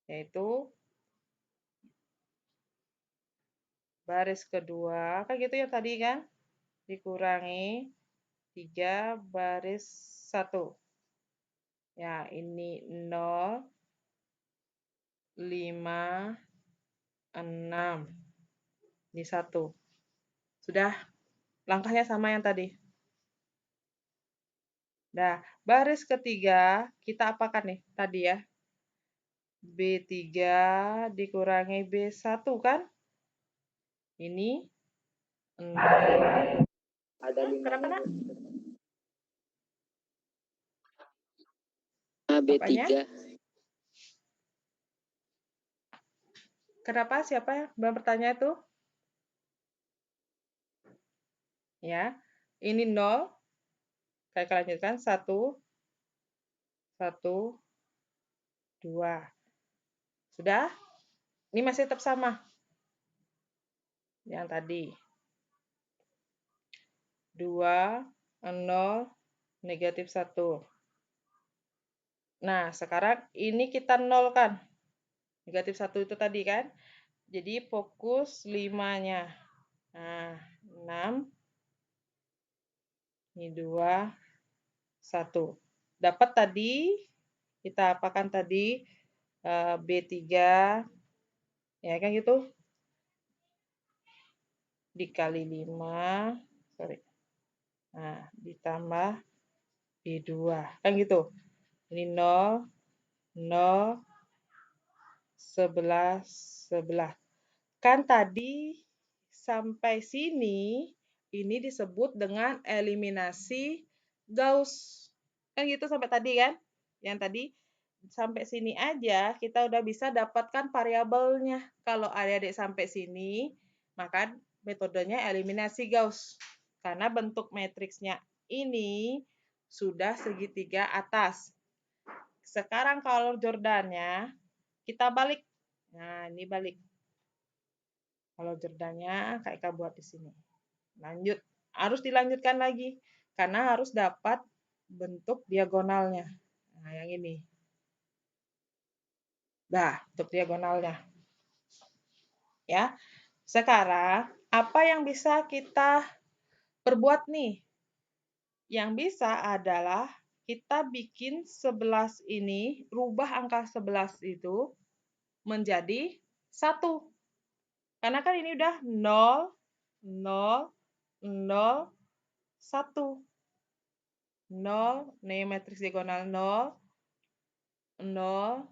S1: Yaitu baris kedua, kan gitu ya tadi kan? Dikurangi 3 baris 1. Ya, ini 0, 5, 6. Ini 1. Sudah, langkahnya sama yang tadi. Nah, baris ketiga, kita apakan nih tadi ya? B3 dikurangi B1 kan? Ini 6.
S2: Ada 5
S1: Kenapa, Nak?
S2: B3.
S1: Kenapa? Siapa yang bertanya itu? Ya, ini 0. Kita lanjutkan. 1, 1, 2. Sudah? Ini masih tetap sama. Yang tadi. 2, 0, negatif 1. Nah, sekarang ini kita nolkan. Negatif 1 itu tadi kan. Jadi fokus 5-nya. Nah, 6. Ini 2, 1. Dapat tadi, kita apakan tadi? B3. Ya kan gitu. dikali 5, sorry. Nah, ditambah B2. Kan gitu. Ini 0, 0, 11, 11. Kan tadi sampai sini ini disebut dengan eliminasi Gauss. Kan gitu sampai tadi kan? Yang tadi sampai sini aja kita udah bisa dapatkan variabelnya. Kalau adik-adik sampai sini, maka metodenya eliminasi Gauss. Karena bentuk matriksnya ini sudah segitiga atas. Sekarang kalau Jordannya kita balik. Nah, ini balik. Kalau Jordannya kayak kita buat di sini. Lanjut, harus dilanjutkan lagi karena harus dapat bentuk diagonalnya. Nah, yang ini. Nah, bentuk diagonalnya. Ya. Sekarang, apa yang bisa kita perbuat nih? Yang bisa adalah kita bikin 11 ini, rubah angka 11 itu menjadi 1. Karena kan ini udah 0, 0, 0, 1. 0, nih matriks diagonal 0, 0,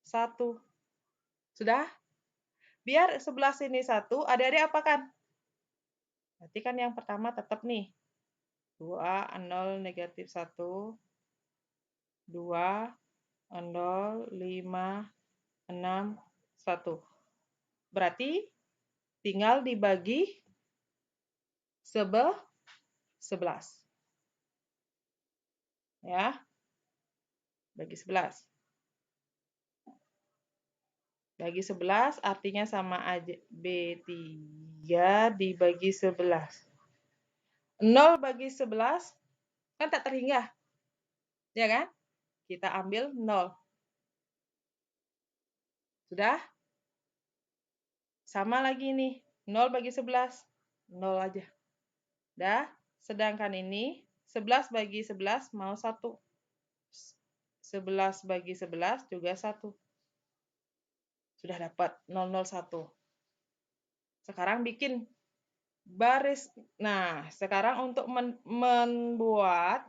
S1: 1. Sudah? Biar 11 ini 1, adik-adik apakan? Berarti kan yang pertama tetap nih. 2, 0, negatif 1. 2, 0, 5, 6, 1. Berarti tinggal dibagi 11. Ya. Bagi 11. Bagi 11 artinya sama aja. B3 dibagi 11. 0 bagi 11 kan tak terhingga. Ya kan? Kita ambil 0. Sudah? Sama lagi nih. 0 bagi 11. 0 aja. Dah? Sedangkan ini 11 bagi 11 mau 1. 11 bagi 11 juga 1. Sudah dapat 001. Sekarang bikin baris. Nah, sekarang untuk membuat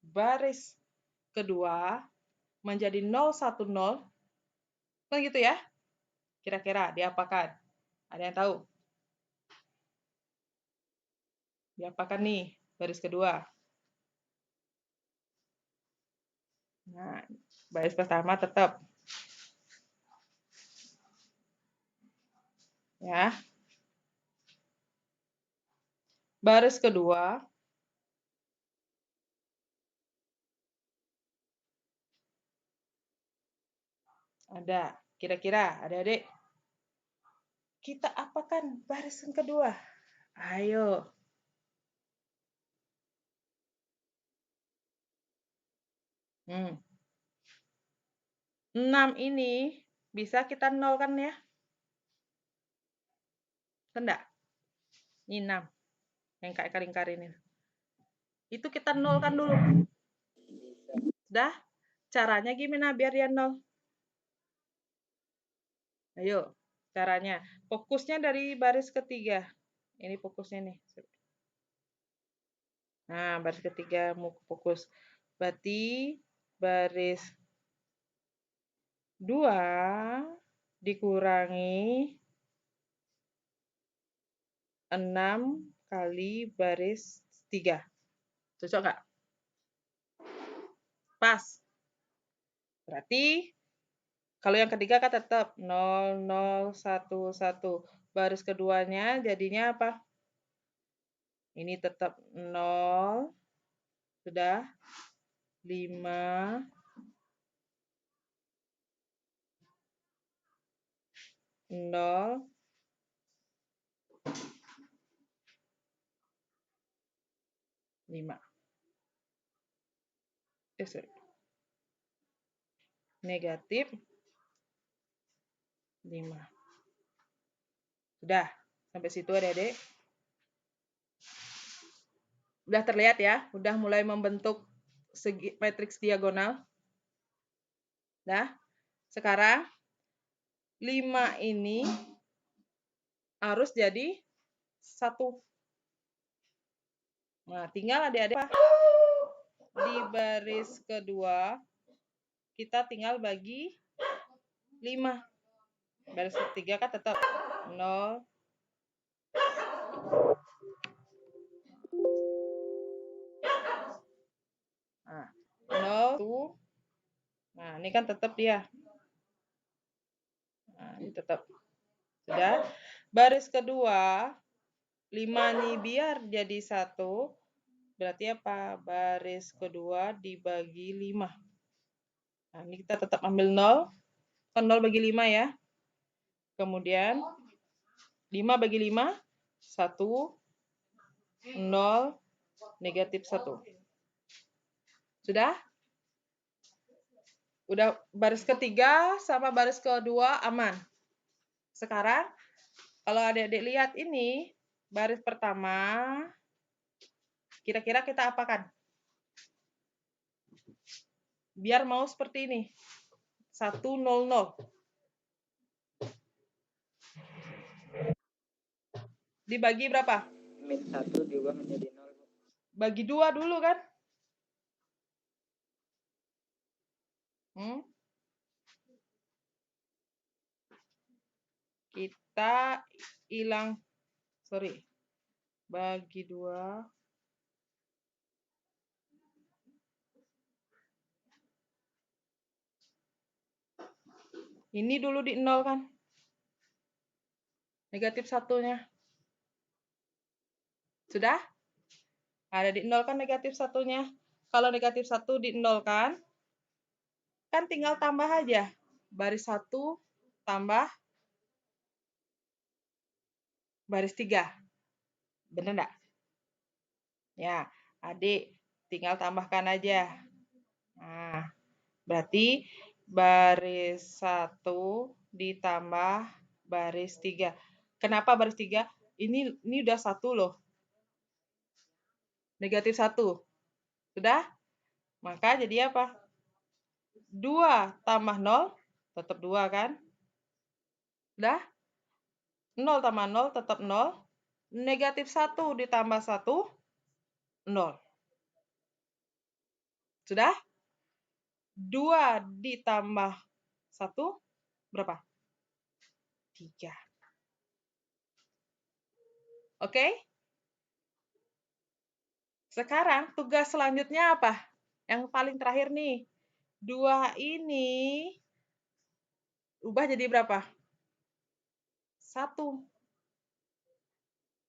S1: baris kedua menjadi 010. Kan gitu ya? Kira-kira diapakan? Ada yang tahu? Diapakan nih baris kedua? Nah, baris pertama tetap. Ya. Baris kedua ada. Kira-kira adik-adik kita apakan baris yang kedua? Ayo. 6 ini bisa kita nolkan ya? Enggak? Ini 6. Yang kayak karing-karing ini. Itu kita nolkan dulu. Sudah? Caranya gimana biar dia 0? Ayo, caranya. Fokusnya dari baris ketiga. Ini fokusnya nih. Nah, baris ketiga mau fokus. Berarti baris 2 dikurangi 6 kali baris 3. Cocok nggak? Pas. Berarti kalau yang ketiga kan tetap 0, 0, 1, 1. Baris keduanya jadinya apa? Ini tetap 0. Sudah. 5. 0. 5. Sorry. Negatif 5. Sudah. Sampai situ adik-adik. Udah terlihat ya? Udah mulai membentuk segi matriks diagonal. Nah, sekarang 5 ini harus jadi 1. Nah, tinggal adik-adik di baris kedua kita tinggal bagi 5. Baris ketiga kan tetap 0. Nah, 0, 1. Nah, ini kan tetap dia. Nah, ini tetap. Sudah. Baris kedua, 5 nih biar jadi 1. Berarti apa? Baris kedua dibagi 5. Nah, ini kita tetap ambil 0. Kan 0 bagi 5 ya. Kemudian 5 bagi 5, 1, 0, negatif 1. Sudah? Udah baris ketiga sama baris kedua aman. Sekarang, kalau adik-adik lihat ini, baris pertama, kira-kira kita apakan? Biar mau seperti ini. 1, 0, 0. Dibagi berapa?
S2: Min 1 diubah menjadi 0.
S1: Bagi 2 dulu kan? Kita hilang, bagi 2. Ini dulu di 0 kan? Negatif 1-nya. Sudah? Ada di 0 kan negatif 1-nya. Kalau negatif 1 di 0 kan tinggal tambah aja. Baris 1 tambah baris 3. Bener enggak? Ya, adik tinggal tambahkan aja. Nah, berarti baris 1 ditambah baris 3. Kenapa baris 3? Ini udah 1 loh. Negatif 1. Sudah? Maka jadi apa? 2 tambah 0, tetap 2 kan? Sudah? 0 tambah 0 tetap 0. Negatif 1 ditambah 1, 0. Sudah? 2 ditambah 1, berapa? 3. Oke? Sekarang tugas selanjutnya apa? Yang paling terakhir nih. 2 ini ubah jadi berapa? 1.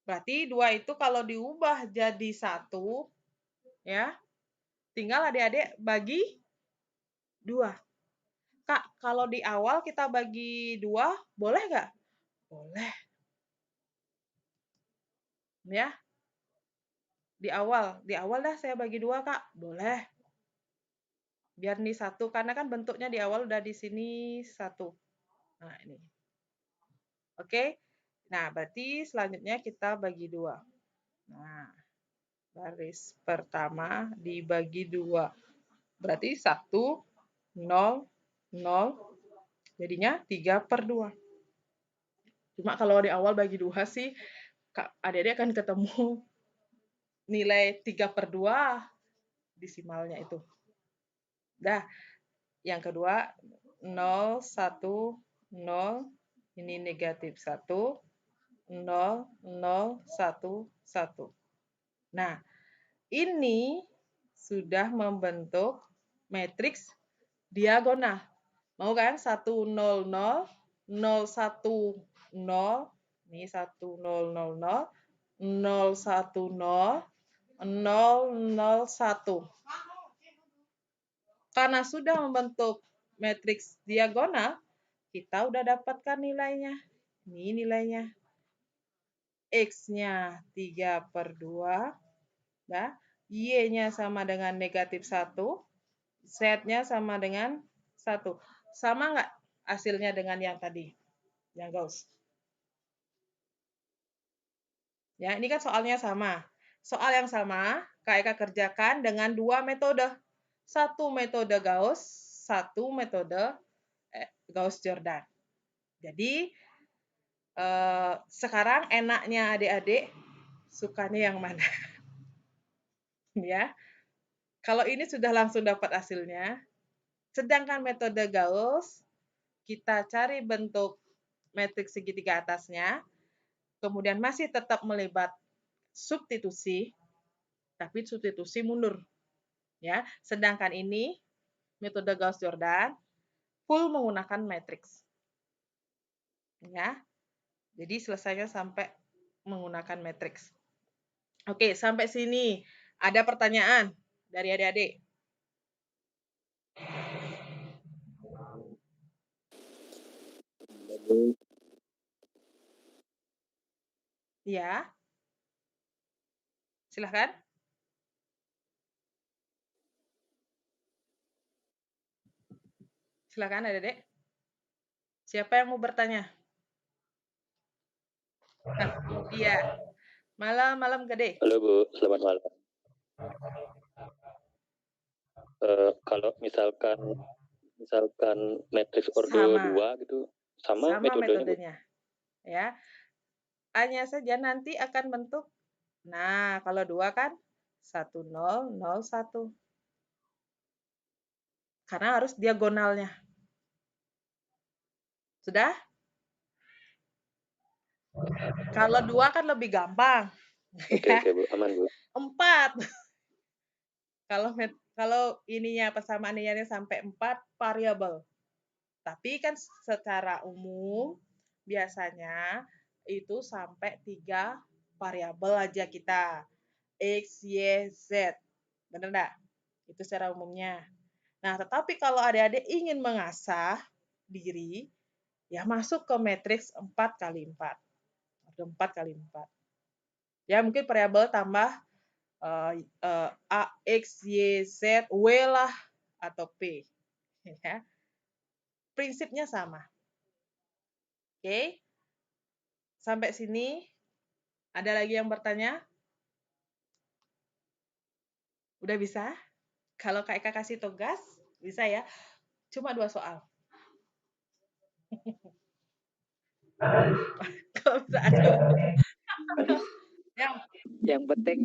S1: Berarti 2 itu kalau diubah jadi 1, ya, tinggal adik-adik bagi 2. Kak, kalau di awal kita bagi 2, boleh nggak? Boleh. Ya. Di awal dah saya bagi 2, Kak. Boleh. Biar nih 1, karena kan bentuknya di awal udah di sini 1. Nah, ini. Oke? Nah, berarti selanjutnya kita bagi 2. Nah, baris pertama dibagi 2. Berarti 1, 0, 0. Jadinya 3/2. Cuma kalau di awal bagi 2 sih, adik-adik akan ketemu nilai 3/2 desimalnya itu. Dah, yang kedua 0, 1, 0, ini negatif 1, 0, 0, 1, 1. Nah, ini sudah membentuk matriks diagonal. Mau kan? 1, 0, 0, 0, 1, 0, ini 1, 0, 0, 0, 0, 1, 0, 0, 0, 1. Karena sudah membentuk matriks diagonal, kita udah dapatkan nilainya. Ini nilainya. X-nya 3/2. Ya. Y-nya sama dengan negatif 1. Z-nya sama dengan 1. Sama nggak hasilnya dengan yang tadi? Yang Gauss. Ya, ini kan soalnya sama. Soal yang sama, Kak Eka kerjakan dengan 2 metode. 1 metode Gauss, 1 metode Gauss-Jordan. Jadi, Sekarang enaknya adik-adik sukanya yang mana? Ya. Kalau ini sudah langsung dapat hasilnya, sedangkan metode Gauss kita cari bentuk matriks segitiga atasnya, kemudian masih tetap melibat substitusi, tapi substitusi mundur. Ya, sedangkan ini metode Gauss-Jordan full menggunakan matriks. Ya. Jadi selesainya sampai menggunakan matriks. Oke, sampai sini ada pertanyaan dari adik-adik? Ya. Silahkan. Silahkan adik-adik. Siapa yang mau bertanya? Iya. Malam gede.
S4: Halo Bu, selamat malam. Kalau misalkan matriks orde
S1: Sama.
S4: 2 gitu, sama metodenya Bu?
S1: Metodenya. Ya. Hanya saja nanti akan bentuk. Nah, kalau 2 kan 1 0 0 1. Karena harus diagonalnya. Sudah? Kalau 2 kan lebih gampang.
S4: Oke Bu, aman Bu.
S1: 4. Kalau ininya persamaan nilainya sampai 4 variabel. Tapi kan secara umum biasanya itu sampai 3 variabel aja kita. X, Y, Z. Bener enggak? Itu secara umumnya. Nah, tetapi kalau adik-adik ingin mengasah diri, ya masuk ke matriks 4 kali 4. 4 kali 4. Ya, mungkin variabel tambah A, X, Y, Z, W lah, atau P. Ya. Prinsipnya sama. Oke. Sampai sini, ada lagi yang bertanya? Udah bisa? Kalau Kak Eka kasih tugas, bisa ya. Cuma 2 soal. Kok bisa ada?
S2: Yang penting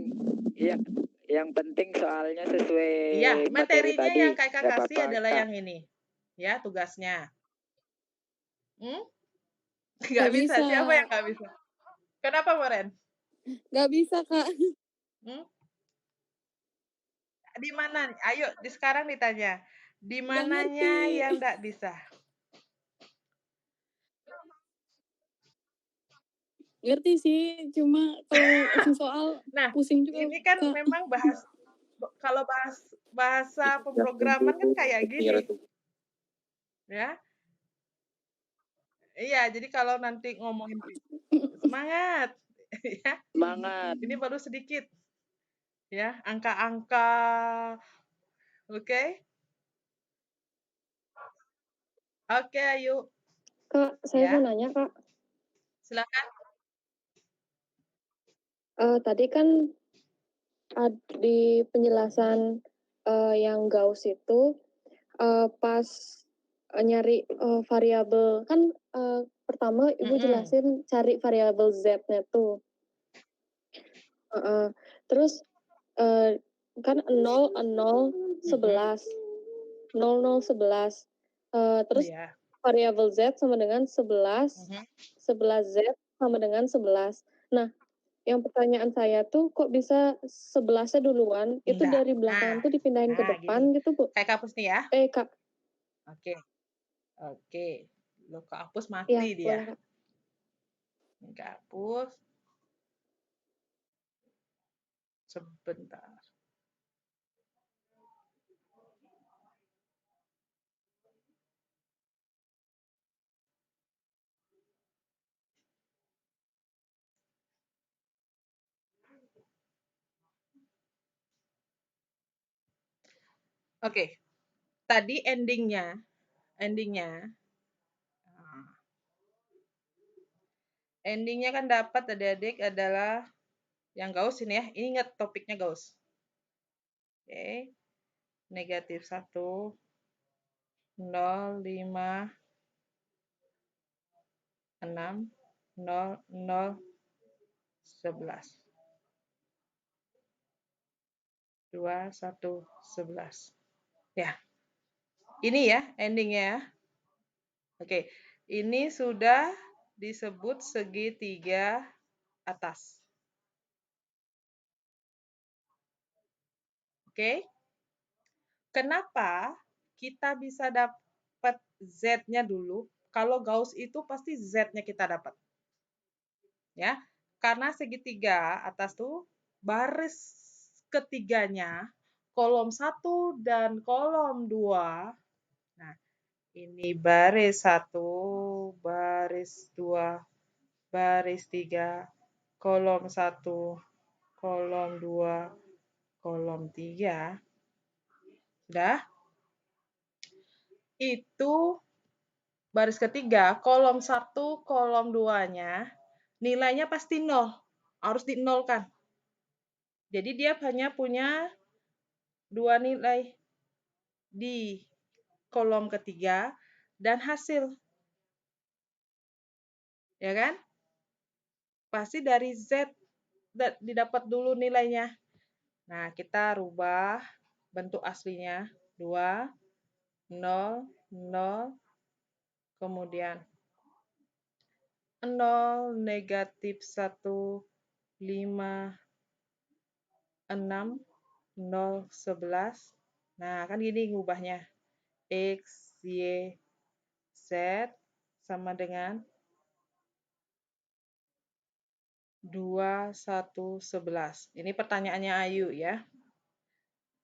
S2: yang penting soalnya sesuai
S1: Iya,
S2: materi
S1: materinya
S2: tadi.
S1: yang Kak Eka
S2: Nggak
S1: kasih
S2: apa-apa,
S1: adalah
S2: Kak.
S1: yang ini. Ya, tugasnya. Nggak
S3: Nggak
S1: bisa.
S3: bisa.
S1: Siapa yang nggak bisa? Kenapa, Maren?
S3: Nggak bisa, Kak.
S1: Di mana? Ayo, sekarang ditanya. Di
S3: Nggak
S1: mananya
S3: ngerti.
S1: yang nggak bisa?
S3: Ngerti sih, cuma kalau uji soal
S1: Nah,
S3: pusing juga,
S1: ini kan
S3: Kak.
S1: memang kalau bahasa pemrograman kan kayak gini. Ya. Iya, jadi kalau nanti ngomongin semangat. Ya.
S2: Semangat.
S1: Ini baru sedikit. Ya, angka-angka. Oke? Oke, ayo.
S5: Kak, saya
S1: Ya.
S5: mau nanya, Kak.
S1: Silakan.
S5: Tadi kan di penjelasan yang Gauss itu pas nyari variabel kan pertama Ibu jelasin cari variabel Z-nya tuh. Terus kan 0, 0, 11. 0, 0, 11. Terus
S1: Iya.
S5: variabel Z sama dengan 11. 11 Z sama dengan 11. Nah, yang pertanyaan saya tuh kok bisa 11-nya duluan? Itu
S1: Enggak.
S5: dari belakang
S1: Nah,
S5: tuh dipindahin ke depan
S1: gini.
S5: gitu, Bu?
S1: Kayak hapus nih ya.
S5: Kak.
S1: Oke. Lo kehapus
S5: Ya,
S1: mati dia.
S5: boleh, Kak.
S1: Kehapus. Sebentar. Oke. Tadi endingnya kan dapat adik-adik adalah yang Gauss ini ya. Ini ingat topiknya Gauss. Oke. -1, 0, 5, 6, 0, 0, 11. 2, 1, 11. Ya, ini ya endingnya ya. Oke, ini sudah disebut segitiga atas. Oke, kenapa kita bisa dapat Z-nya dulu? Kalau Gauss itu pasti Z-nya kita dapat. Ya, karena segitiga atas tuh baris ketiganya kolom 1 dan kolom 2. Nah, ini baris 1, baris 2, baris 3, kolom 1, kolom 2, kolom 3. Sudah? Itu baris ketiga, kolom 1, kolom 2-nya nilainya pasti 0. Harus dinolkan. Jadi dia hanya punya 2 nilai di kolom ketiga dan hasil. Ya kan? Pasti dari Z didapat dulu nilainya. Nah, kita rubah bentuk aslinya. 2, 0, 0, kemudian 0, negatif 1, 5, 6, 0, 11. Nah, kan gini ngubahnya. X, Y, Z sama dengan 2, 1, 11. Ini pertanyaannya Ayu ya.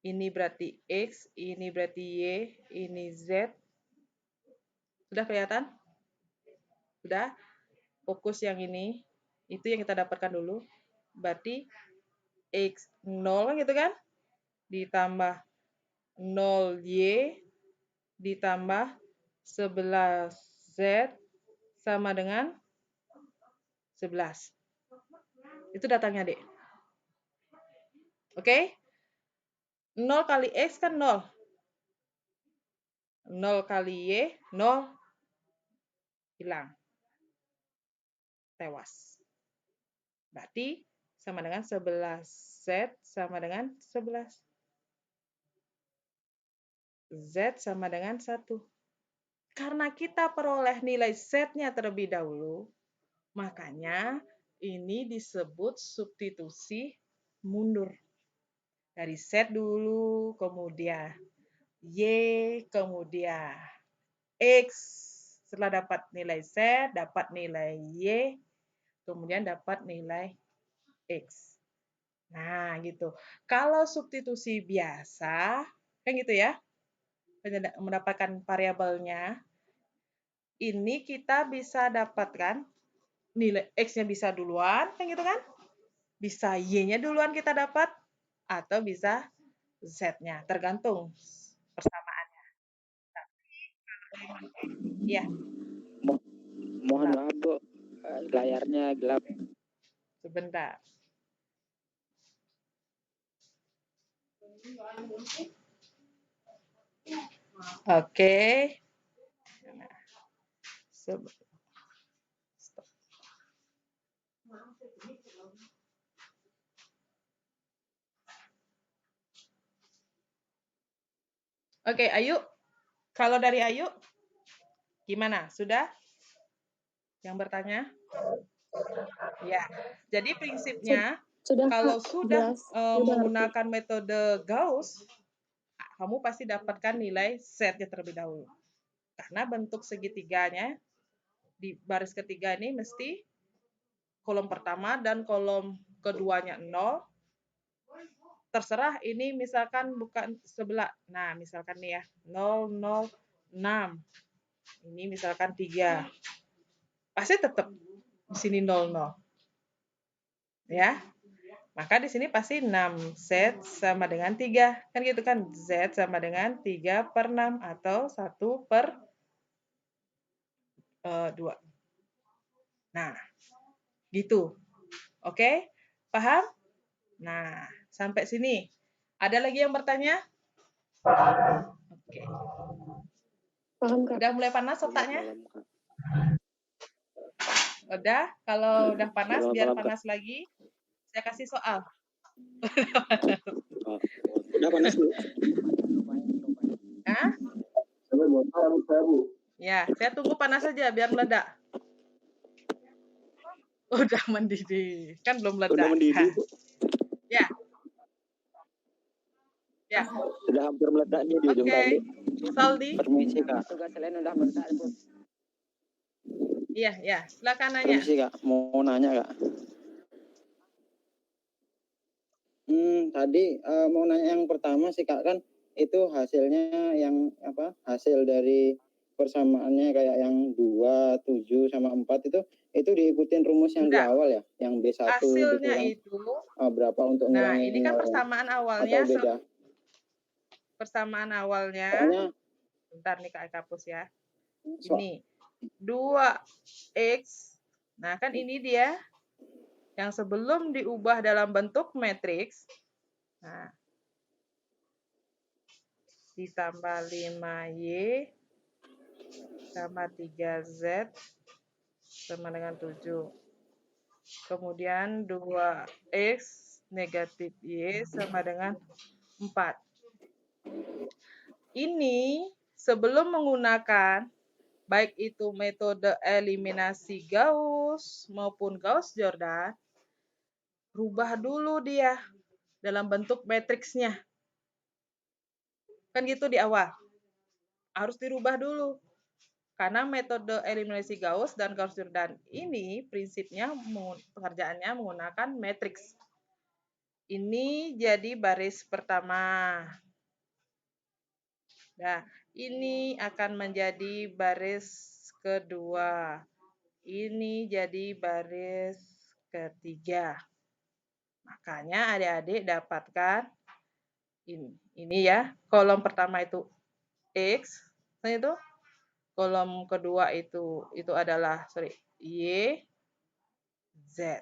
S1: Ini berarti X, ini berarti Y, ini Z. Sudah kelihatan? Sudah? Fokus yang ini. Itu yang kita dapatkan dulu. Berarti X 0 gitu kan? Ditambah 0Y ditambah 11Z sama dengan 11. Itu datangnya, Dek. Oke? 0 kali X kan 0. 0 kali Y, 0. Hilang. Tewas. Berarti sama dengan 11Z sama dengan 11. Z sama dengan 1. Karena kita peroleh nilai Z-nya terlebih dahulu, makanya ini disebut substitusi mundur. Dari Z dulu, kemudian Y, kemudian X. Setelah dapat nilai Z, dapat nilai Y, kemudian dapat nilai X. Nah, gitu. Kalau substitusi biasa, kan gitu ya, mendapatkan variabelnya, ini kita bisa dapatkan nilai X-nya bisa duluan, kan gitu kan? Bisa Y-nya duluan kita dapat, atau bisa Z-nya, tergantung persamaannya. Ya.
S2: Mohon maaf, Bu. Layarnya gelap.
S1: Sebentar. Oke. Stop. Oke, Ayu. Kalau dari Ayu, gimana? Sudah? Yang bertanya? Ya. Jadi prinsipnya,
S5: Sudah,
S1: kalau
S5: Kak.
S1: sudah
S5: Sudah
S1: menggunakan metode Gauss, kamu pasti dapatkan nilai Z-nya terlebih dahulu. Karena bentuk segitiganya di baris ketiga ini mesti kolom pertama dan kolom keduanya 0. Terserah ini misalkan bukan sebelah. Nah, misalkan nih ya, 0, 0, 6. Ini misalkan 3. Pasti tetap di sini 0, 0. Ya. Maka di sini pasti 6 Z sama dengan 3. Kan gitu kan? Z sama dengan 3/6 atau 1/2. Nah, gitu. Oke? Paham? Nah, sampai sini. Ada lagi yang bertanya? Oke.
S5: paham, Kak.
S1: Udah mulai panas otaknya? Udah, kalau udah panas,
S4: Selamat
S1: biar
S4: malam, Kak.
S1: panas lagi, saya kasih soal.
S4: Oh, udah panas, Bu.
S1: Hah? Ya, saya tunggu panas saja biar meledak. Udah mendidih, kan belum meledak.
S4: Udah mendidih, Bu.
S1: Ya. Ya.
S4: Sudah hampir meledak nih di ujung
S1: Oke.
S4: tali.
S1: Saldi?
S2: Permisi kak, tugas lain udah meledak Bu.
S1: Iya, silakan nanya.
S2: Permisi kak, mau nanya kak. Tadi mau nanya yang pertama sih kak, kan itu hasilnya yang apa? Hasil dari persamaannya kayak yang 2, 7 sama 4 itu diikutin rumus yang di
S1: Udah.
S2: awal ya, yang B1
S1: Hasilnya
S2: dikurang
S1: itu,
S2: berapa untuk
S1: nah
S2: ngurangin
S1: ini kan
S2: nol,
S1: persamaan
S2: atau
S1: awalnya,
S2: beda?
S1: persamaan awalnya,
S2: Soalnya
S1: bentar nih Kak hapus ya.
S2: so-
S1: Ini 2x, nah kan ini dia yang sebelum diubah dalam bentuk matriks, nah ditambah 5y sama 3z sama dengan 7. Kemudian 2x negatif y sama dengan 4. Ini sebelum menggunakan baik itu metode eliminasi Gauss maupun Gauss-Jordan, rubah dulu dia dalam bentuk matriksnya. Kan gitu di awal. Harus dirubah dulu. Karena metode eliminasi Gauss dan Gauss-Jordan ini prinsipnya pengerjaannya menggunakan matriks. Ini jadi baris pertama. Nah, ini akan menjadi baris kedua. Ini jadi baris ketiga. Makanya adik-adik dapatkan ini ya. Kolom pertama itu X, itu kolom kedua itu adalah Y, Z.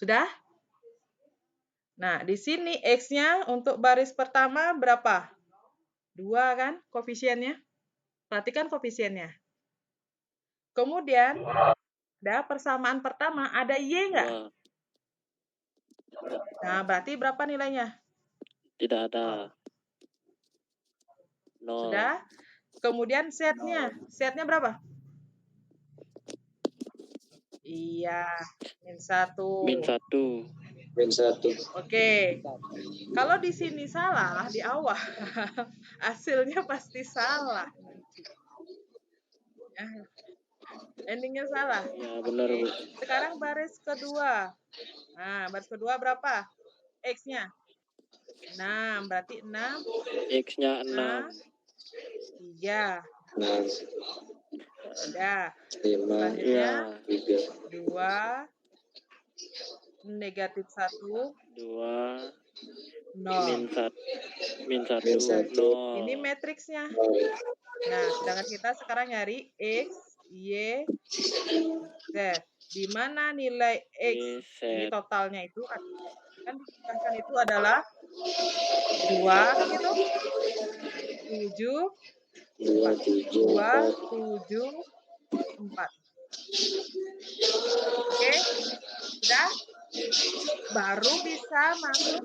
S1: Sudah? Nah, di sini X-nya untuk baris pertama berapa? 2 kan koefisiennya? Perhatikan koefisiennya. Kemudian, ada persamaan pertama, ada Y nggak? Nah, berarti berapa nilainya?
S4: Tidak ada. 0.
S1: Sudah? Kemudian Z-nya. Z-nya berapa? Iya, -1.
S4: -1.
S1: Oke. Kalau di sini salah di awal, hasilnya pasti salah. Endingnya salah.
S4: Ya, benar, Bu.
S1: Sekarang baris kedua. Nah, baris kedua berapa? X-nya. 6, berarti 6.
S4: X-nya 6.
S1: 3.
S4: 6.
S1: Udah.
S4: 5.
S1: Selanjutnya
S4: 3.
S1: 2 negatif 1
S4: 2
S1: 0.
S4: -1 0.
S1: Ini matriksnya. Nah, sedangkan kita sekarang nyari X, Y, Z. Di mana nilai X ini totalnya itu kan dikatakan itu adalah 2 kan gitu. 7 2 7 4. Oke? Sudah? Baru bisa masuk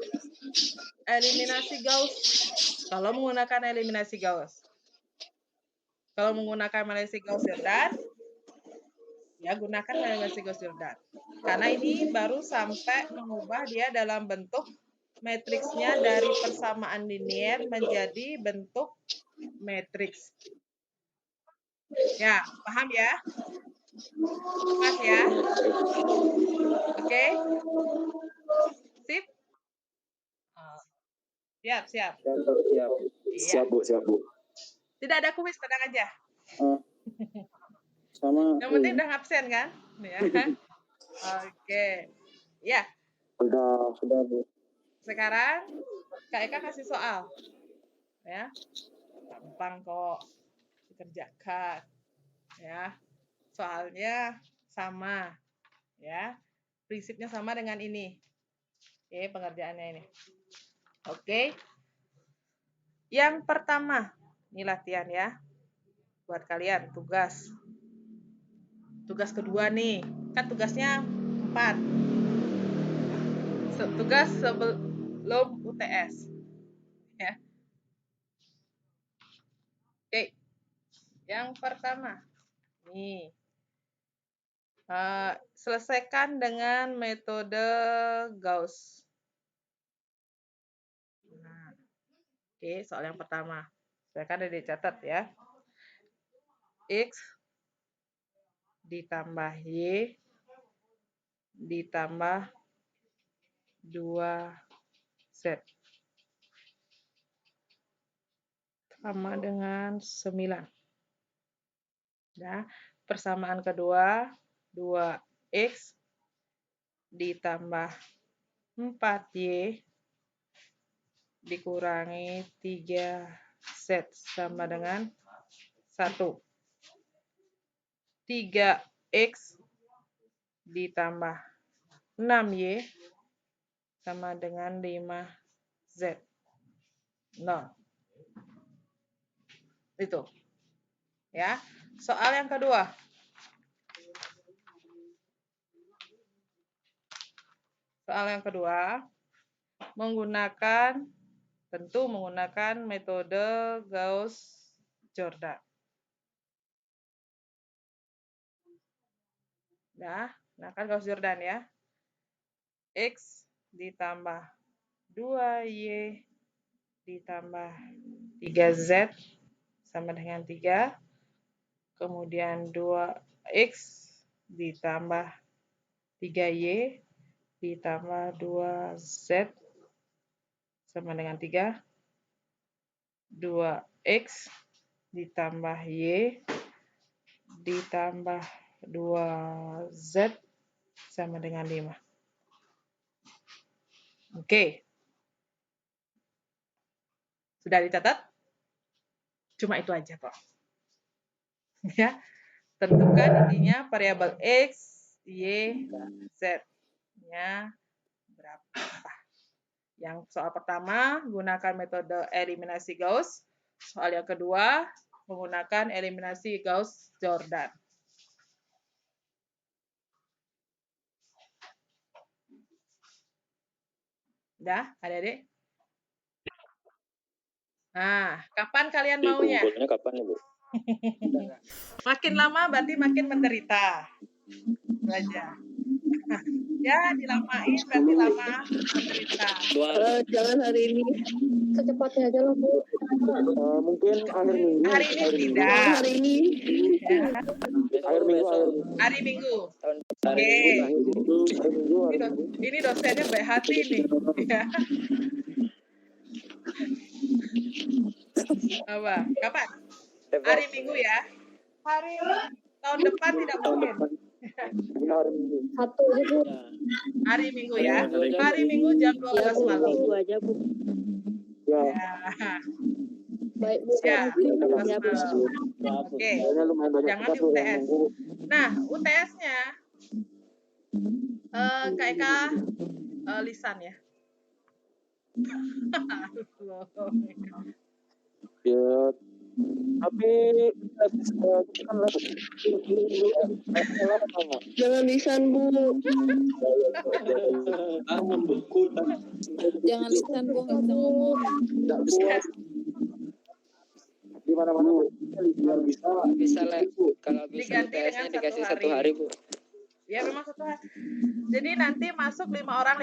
S1: eliminasi Gauss. Kalau menggunakan eliminasi Gauss. Kalau menggunakan eliminasi Gauss-Jordan, ya gunakan eliminasi Gauss-Jordan. Karena ini baru sampai mengubah dia dalam bentuk matriksnya dari persamaan linier menjadi bentuk matriks. Ya, paham ya? Pas ya? Oke? Sip? Siap.
S2: siap.
S1: Iya.
S4: Siap, Bu.
S1: Tidak ada kuis, tenang aja.
S2: Sama
S1: Yang penting udah absen kan? Ya. Oke. Ya.
S2: sudah Bu.
S1: Sekarang Kak Eka kasih soal. Ya. Gampang kok dikerjakan. Ya. Soalnya sama. Ya. Prinsipnya sama dengan ini. Oke, pengerjaannya ini. Oke. Yang pertama, ini latihan ya. Buat kalian tugas. tugas kedua nih, kan tugasnya 4. Tugas sebelum UTS. Ya. Oke. Yang pertama. Nih. Selesaikan dengan metode Gauss. Nah, oke, soal yang pertama. Silakan dicatat ya. X ditambah Y ditambah 2Z sama dengan 9. Ya, persamaan kedua 2X ditambah 4Y dikurangi 3Z sama dengan 1. 3X ditambah 6Y sama dengan 5Z. 0. Itu. Ya. Soal yang kedua. Soal yang kedua tentu menggunakan metode Gauss-Jordan. Nah, kan Gauss-Jordan ya. X ditambah 2Y ditambah 3Z sama dengan 3. Kemudian 2X ditambah 3Y ditambah 2Z sama dengan 3. 2X ditambah Y ditambah 2Z sama dengan 5. Oke. Sudah dicatat? Cuma itu aja, Pak. Ya. Tentukan intinya variabel X, Y, Z-nya berapa. Yang soal pertama gunakan metode eliminasi Gauss. Soal yang kedua menggunakan eliminasi Gauss-Jordan. Udah, adik-adik? Nah, kapan kalian maunya?
S4: Kumpulnya kapan ya, Bu?
S1: Makin lama berarti makin menderita. Belajar. Ya, dilamain berarti lama menderita.
S5: Jangan hari ini. Secepatnya aja lah, Bu.
S2: Mungkin akhir minggu.
S1: Hari ini tidak.
S5: Hari ini.
S1: Ya.
S4: Besok.
S1: Hari Minggu.
S4: Hari
S1: Oke.
S4: Minggu.
S1: Ini dosennya baik hati nih. Ya. Apa? Kapan? Hari Minggu ya. Hari tahun depan tidak mungkin.
S5: Satu aja, Bu.
S1: Hari Minggu ya. Hari Minggu jam 12 malam.
S5: Minggu aja, Bu.
S2: Ya.
S1: Ya.
S5: Baik, Bu.
S1: Ya, 12
S5: Ya, Bu.
S1: malam. Oke.
S2: Lumayan banyak
S1: Jangan di UTS. Nah, UTS-nya kayak lisan ya.
S2: Ya, tapi kan
S5: Jangan lisan, Bu.
S3: Jangan lisan, Bu, nggak bisa ngomong.
S2: di mana-mana
S4: Bisa lah. Kalau bisa
S1: Diganti
S4: UTS-nya
S1: dengan
S4: dikasih
S1: 1
S4: 1 hari, Bu.
S1: Ya, memang 1 hari. Jadi nanti masuk 5 orang.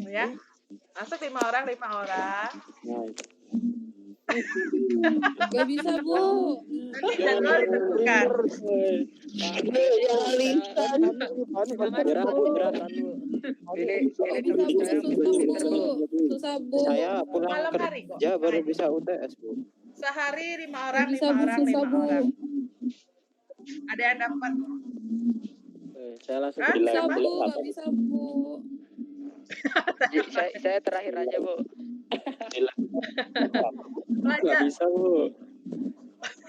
S1: Ya. Masuk 5 orang.
S3: Nggak bisa, Bu.
S1: Nanti jadwal ditentukan.
S5: Jangan lisan.
S4: Berat, Bu. Ini
S3: Nggak bisa, Bu. Susah, Bu.
S2: saya pulang
S1: Malam hari kok.
S2: kerja baru bisa UTS, Bu.
S1: Sehari 5
S3: Nggak
S1: orang,
S3: bisa,
S1: 5
S3: Bu.
S1: orang,
S3: Susah,
S1: 5
S3: Bu.
S1: orang. Ada yang dapat.
S4: saya langsung
S1: Hah?
S3: Bisa,
S4: bilang
S3: Bu. Nggak bisa, Bu.
S4: saya terakhir aja, Bu.
S1: Belajar.
S4: Bisa, Bu.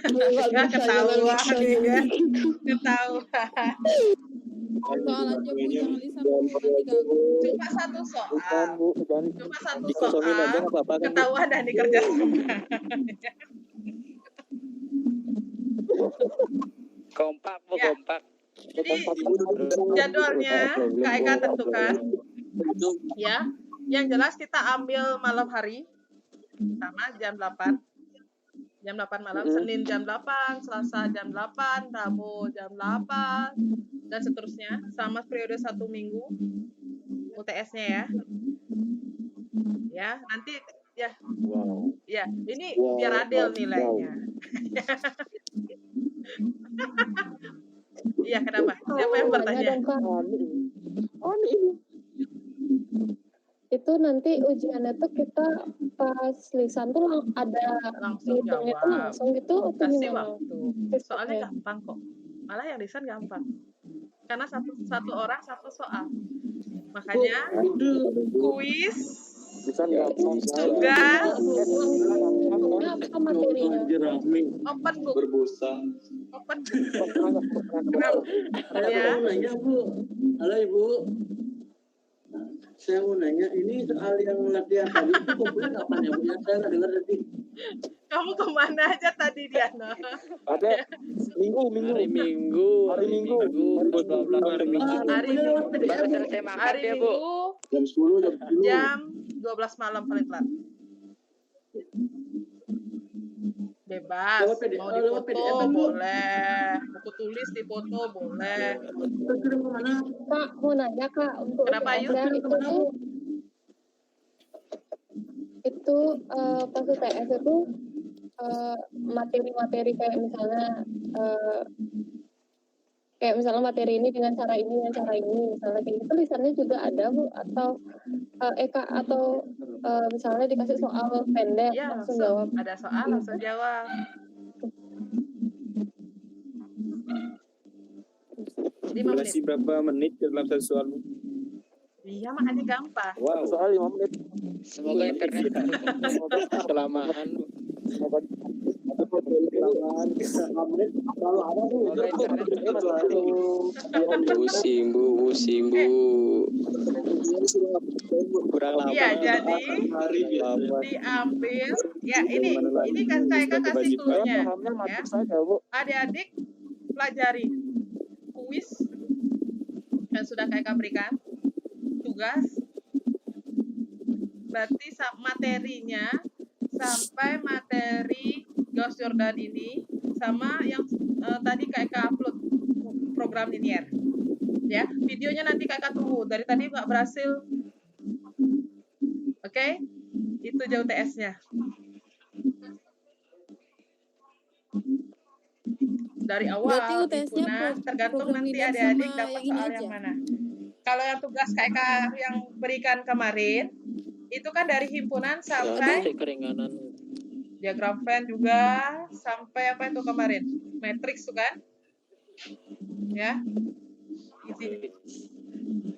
S1: Nggak ketahuan nih ya. Ketahuan.
S3: Soal aja, Bu. Jangan lisan, Bu. Nanti ganggu.
S1: Cuma 1 soal.
S2: Bu, dan
S1: Cuma 1
S2: dikosongin aja
S1: soal.
S2: nggak apa-apa kan, Bu?
S1: Ketahuan dan dikerjakan.
S4: Kompak bu,
S1: Ya.
S4: kompak.
S1: Jadi jadwalnya Kak Eka tentukan. Ya. Yang jelas kita ambil malam hari sama jam 8. Jam 8 malam, Senin jam 8, Selasa jam 8, Rabu jam 8, dan seterusnya. Sama periode 1 minggu UTS-nya ya. Ya, nanti ya. Ya, ini biar adil nilainya. Iya, kenapa? Siapa yang bertanya?
S5: Itu nanti ujiannya tuh kita pas lisan tuh ada
S1: Langsung
S5: hitungnya tuh
S1: jawab.
S5: langsung gitu atau
S1: Kasih
S5: gimana?
S1: waktu. Soalnya gampang kok. Malah yang lisan gampang. Karena satu orang satu soal. Makanya kuis, tugas,
S5: apa materinya?
S1: open book.
S6: Berbusa.
S1: Open book. Kenapa? Ya.
S6: Nanya Bu, halo Ibu. Saya mau nanya, ini soal yang latihan tadi itu kumpulnya kapan ya Bu? Ya, saya nggak dengar tadi.
S1: Kamu kemana aja tadi, Diana?
S7: Ada minggu.
S4: Hari Minggu.
S7: Hari Minggu.
S1: Hari Minggu.
S4: Baru selesai makan
S1: Hari
S4: ya bu.
S1: Minggu
S6: Jam 10, jam 10.
S1: jam 12 malam paling telat. Bebas,
S6: Lewat PDF,
S1: mau
S6: lewat
S1: dipoto
S6: PDF kan, Bu?
S1: boleh, buku tulis difoto boleh.
S6: Terus kirim kemana?
S5: Kak, mau nanya Kak, untuk
S1: Kenapa, Ayu?
S5: UTS itu tuh itu pas UTS itu materi-materi kayak misalnya materi ini dengan cara ini misalnya kayak gitu lisannya juga ada Bu, atau atau misalnya dikasih soal pendek
S1: Ya,
S5: langsung jawab.
S1: ada soal langsung jawab.
S7: Durasi berapa menit dalam satu soal?
S1: Iya, makanya gampang.
S7: Wow. Soal 5 menit.
S4: Semoga internet kelamaan.
S7: Semoga
S6: Kalau ada Bu,
S4: Semoga internet
S8: Pusing bu.
S7: kurang lama.
S1: Iya, jadi
S6: hari biasa.
S1: diambil. Ya, ini kan saya kasih clue-nya. Ya.
S7: saja, Bu.
S1: Adik-adik pelajari kuis yang sudah Kak Eka berikan, tugas, berarti materinya sampai materi Gauss Jordan ini sama yang tadi Kak Eka upload program linear. Ya, videonya nanti Kak Eka tunggu. Dari tadi nggak berhasil. Oke? Itu jauh TS-nya. Dari awal
S3: Berarti UTS-nya
S1: tergantung
S3: program
S1: nanti
S3: linear
S1: adik-adik
S3: sama
S1: dapat
S3: yang ini
S1: soal
S3: aja?
S1: yang mana. Kalau yang tugas KK yang berikan kemarin itu kan dari himpunan sampai
S4: keringanan.
S1: diagram Venn juga sampai apa itu kemarin? Matrix tuh kan? Ya.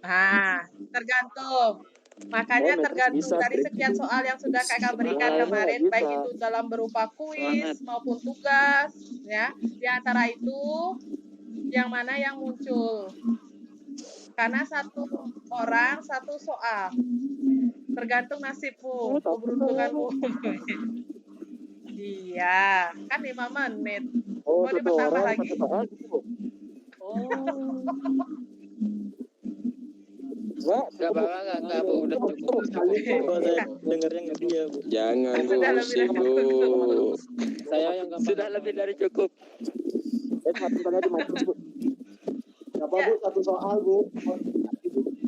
S1: Nah, tergantung. Makanya tergantung dari sekian soal yang sudah kakak berikan kemarin, baik itu dalam berupa kuis maupun tugas, ya. Di antara itu, yang mana yang muncul? Karena satu orang satu soal, tergantung nasibmu, keberuntunganmu. Iya, kan 5 menit.
S7: Oh,
S1: Mau ditambah lagi?
S4: Enggak apa-apa, enggak Bu, udah cukup.
S7: Dengarnya nggak dia, Bu.
S8: Jangan bu,
S1: Sudah lebih
S8: pusing
S1: dari
S8: bu.
S7: Saya yang gampang.
S4: Sudah lebih dari cukup.
S7: Pintarnya di matrix, Bu.
S6: Apa Bu, satu soal Bu?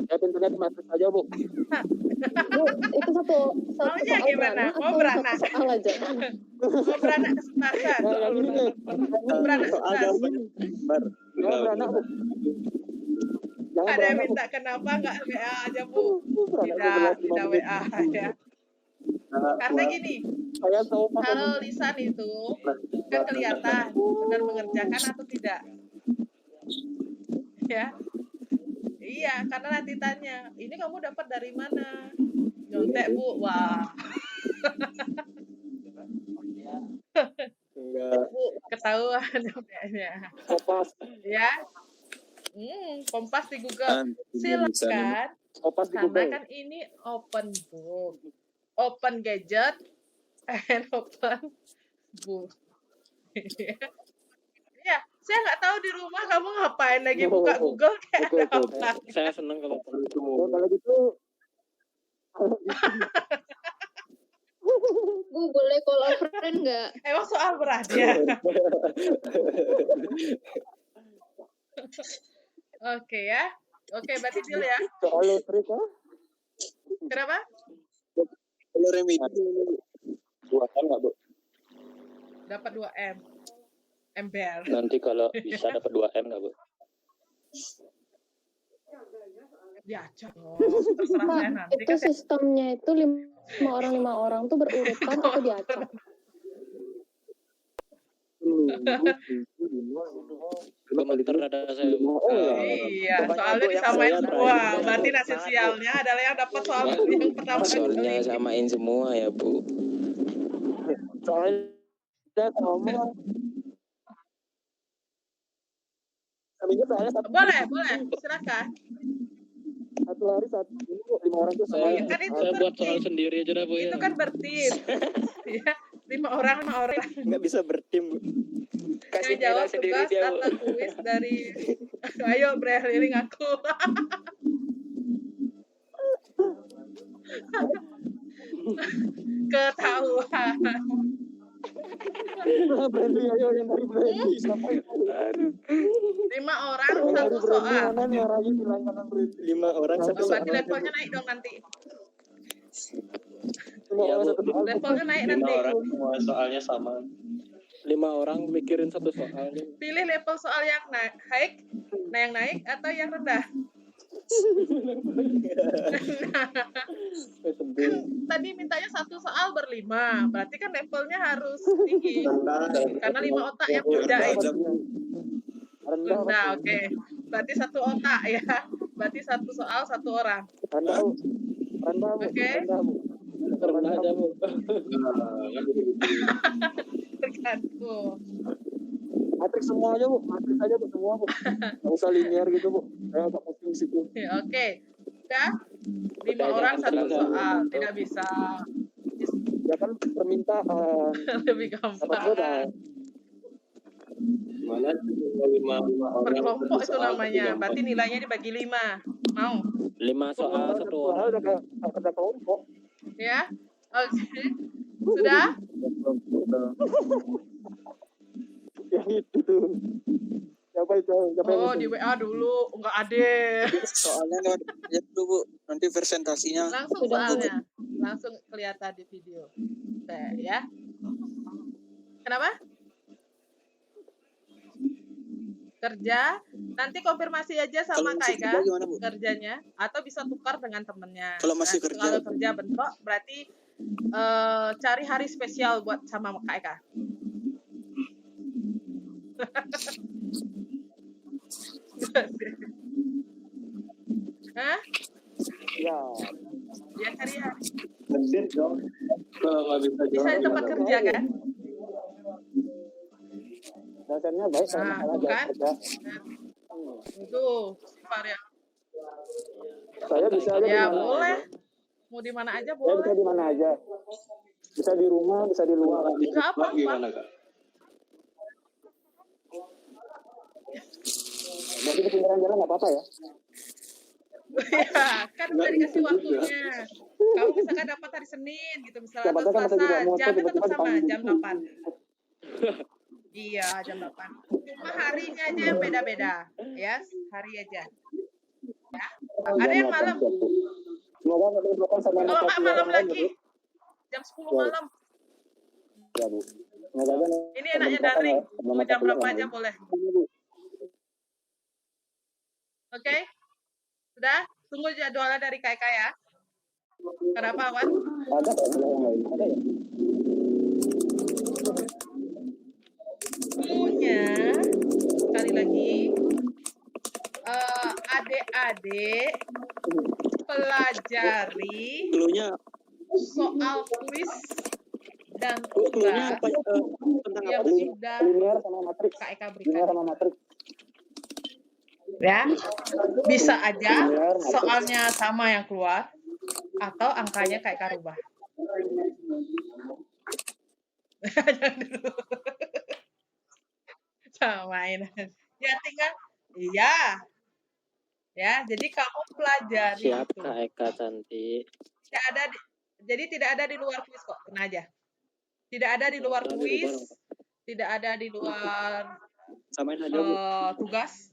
S7: Pintarnya di matrix aja, Bu.
S5: Bu, itu satu
S1: Maunya
S5: soal
S1: gimana?
S5: beranak
S1: Mau
S5: atau
S1: beranak?
S5: satu soal aja?
S1: Mau beranak kesempatan.
S7: Yang ini nih.
S1: Beranak
S7: Soal
S1: kesempatan.
S7: gampang. Bar. Beranak, Bu. Jangan
S1: Ada yang
S7: beranak, Bu.
S1: minta kenapa nggak WA aja Bu?
S7: Beranak
S1: Tidak WA ya. Karena gini,
S7: Saya tahu Pak.
S1: kalau lisan itu kan kelihatan benar mengerjakan atau tidak. Ya. Iya, karena nanti tanya, ini kamu dapat dari mana? Nyontek Bu, wah.
S7: Enggak.
S1: Ketahuan nyonteknya.
S7: Kopas.
S1: Ya. Kompas di Google. Silakan
S7: Kopas di
S1: karena
S7: Google.
S1: kan ini open book, open gadget, and open book. Ya, Saya nggak tahu di rumah kamu ngapain lagi buka Google kayak ada apa.
S4: Saya senang kalau
S2: Kalau gitu
S5: Bu, boleh call a friend nggak?
S1: Emang soal berat ya? Oke ya. Oke, berarti deal ya.
S2: soal listrik ya.
S1: Kenapa?
S2: Kalau remedi 2 kan nggak, Bu?
S1: Dapat 2M. Ember.
S4: nanti kalau bisa dapat 2M nggak, Bu?
S1: Diacak. Terserah saya
S5: Pak,
S1: nanti
S5: itu
S1: kan saya
S5: sistemnya itu 5 orang tuh berurutan atau diacak?
S4: Gemeter dada saya.
S1: iya, soalnya disamain semua. Berarti nasi sialnya adalah yang dapat soal yang pertama
S4: Soalnya
S1: kali.
S4: samain semua ya, Bu.
S2: Soalnya ngomong seminggu soalnya
S1: Boleh, silakan.
S2: satu hari satu ini, Bu, 5 orang tuh sama.
S1: Iya, kan itu
S4: Saya buat soal
S1: bertim.
S4: sendiri aja dah, Bu.
S1: Itu kan bertim. Ya, 5 orang.
S4: Nggak bisa bertim, Bu. Kasih
S1: Yang jawab
S4: nilai sendiri
S1: tugas
S4: dia, Bu.
S1: atau kuis dari ayo Brahliling aku. Ketahuan.
S2: Brandy, ayo yang dari Brandy siapa itu?
S1: 5 orang satu soal.
S2: Mana yang Rayu bilang kanan Brandy?
S4: 5 orang satu
S1: Berarti
S4: soal.
S1: levelnya naik dong nanti.
S2: Semua
S4: Iya,
S2: orang
S4: Bu.
S2: satu soal.
S1: Levelnya naik nanti.
S7: semua soalnya sama.
S4: 5 orang mikirin satu soal.
S1: Pilih level soal yang naik, yang naik atau yang rendah. Kan tadi mintanya satu soal ber-5, berarti kan levelnya harus tinggi. Karena 5 otak yang kerjain. Rendah, oke. Berarti 1 otak ya. Berarti 1 soal 1 orang.
S2: Rendah, Bu. Rendah, Bu.
S1: Oke.
S2: Rendah, Bu.
S4: Rendah aja, Bu.
S1: Tergantung.
S2: Matrix semua aja, Bu. Matrix aja, Bu, semua, Bu. Nggak usah linear gitu, Bu. Saya agak pusing situ.
S1: Oke. Udah 5 orang 1 soal, tidak bisa.
S2: Ya kan permintaan.
S1: Lebih
S2: Dapat
S1: gampang.
S2: modal.
S7: Mana 5 orang.
S1: Berkelompok itu namanya. Berarti nilainya dibagi 5. Mau?
S4: 5 soal 1 orang.
S2: Soalnya udah kayak kerja kelompok.
S1: Ya? Oke. Sudah?
S2: Yang itu tuh. Siapa itu? Siapa yang
S1: Oh,
S2: itu?
S1: di WA dulu. Enggak ada.
S8: Soalnya ya dulu Bu, nanti presentasinya
S1: Langsung soalnya. Langsung kelihatan di video. Oke, ya. Kenapa? Kerja. Nanti konfirmasi aja sama
S8: kalau
S1: Kak
S8: masih
S1: Eka
S8: kerja gimana Bu?
S1: kerjanya. Atau bisa tukar dengan temennya.
S8: Kalau masih
S1: Nah,
S8: kerja.
S1: Kalau kerja bentrok, berarti cari hari spesial buat sama Kak Eka. Hah?
S2: Ya.
S1: Ya cari hari.
S7: Hadir dong. Kalau nggak bisa
S1: Bisa di tempat kerja kan?
S2: Dosennya baik kalau
S1: Nah,
S2: masalah
S1: bukan?
S2: kerja.
S1: Itu varian.
S2: Saya bisa aja
S1: Ya
S2: di mana
S1: boleh.
S2: aja.
S1: Mau di mana aja
S2: Saya bisa
S1: boleh.
S2: di mana aja. Bisa di rumah, bisa di luar.
S1: Enggak apa-apa.
S7: Gimana Kak?
S2: Berarti di pinggiran jalan nggak apa-apa ya?
S1: Ya, kan udah dikasih waktunya. Kamu misalkan dapat hari Senin gitu misalnya
S2: Siapa
S1: atau
S2: tahu kan masih juga
S1: Selasa,
S2: motor
S1: jamnya
S2: tiba-tiba
S1: tetap sama,
S2: dipanggil.
S1: jam 8. Iya, jam 8. Cuma harinya aja yang beda-beda. Ya, hari aja. Ya. Ada yang malam.
S2: Semoga nggak dilakukan sama
S1: Kalau nggak
S2: inovasi
S1: malam
S2: orang lain,
S1: lagi.
S2: Bu.
S1: Jam 10 malam.
S2: Ya, Bu. Semoga aja
S1: Ini enaknya
S2: dilakukan
S1: daring.
S2: ya, sebelum
S1: Mau jam
S2: mata
S1: berapa
S2: kuliah
S1: aja
S2: yang
S1: boleh.
S2: lain. Bu.
S1: Oke? Sudah? Tunggu jadwalnya dari KK ya. Kenapa, Wan?
S2: Ada nggak yang lain? Ada ya?
S1: Punya, sekali lagi, adik-adik pelajari
S8: Dulunya
S1: soal kuis dan
S8: dulunya
S1: tugas
S8: apa tentang
S1: yang
S8: apa sih?
S1: sudah
S2: Linear sama matrix.
S1: KK
S2: Linear
S1: berikan.
S2: sama matrix.
S1: Ya, bisa aja soalnya sama yang keluar atau angkanya KK rubah. Mainan. Ya tinggal, iya. Ya, jadi kamu pelajari
S4: Siap
S1: itu.
S4: Kak Eka cantik.
S1: Tidak ada jadi tidak ada di luar kuis kok, tenang aja. Tidak ada di luar kuis, tidak ada di luar
S7: Samain aja Bu.
S1: tugas,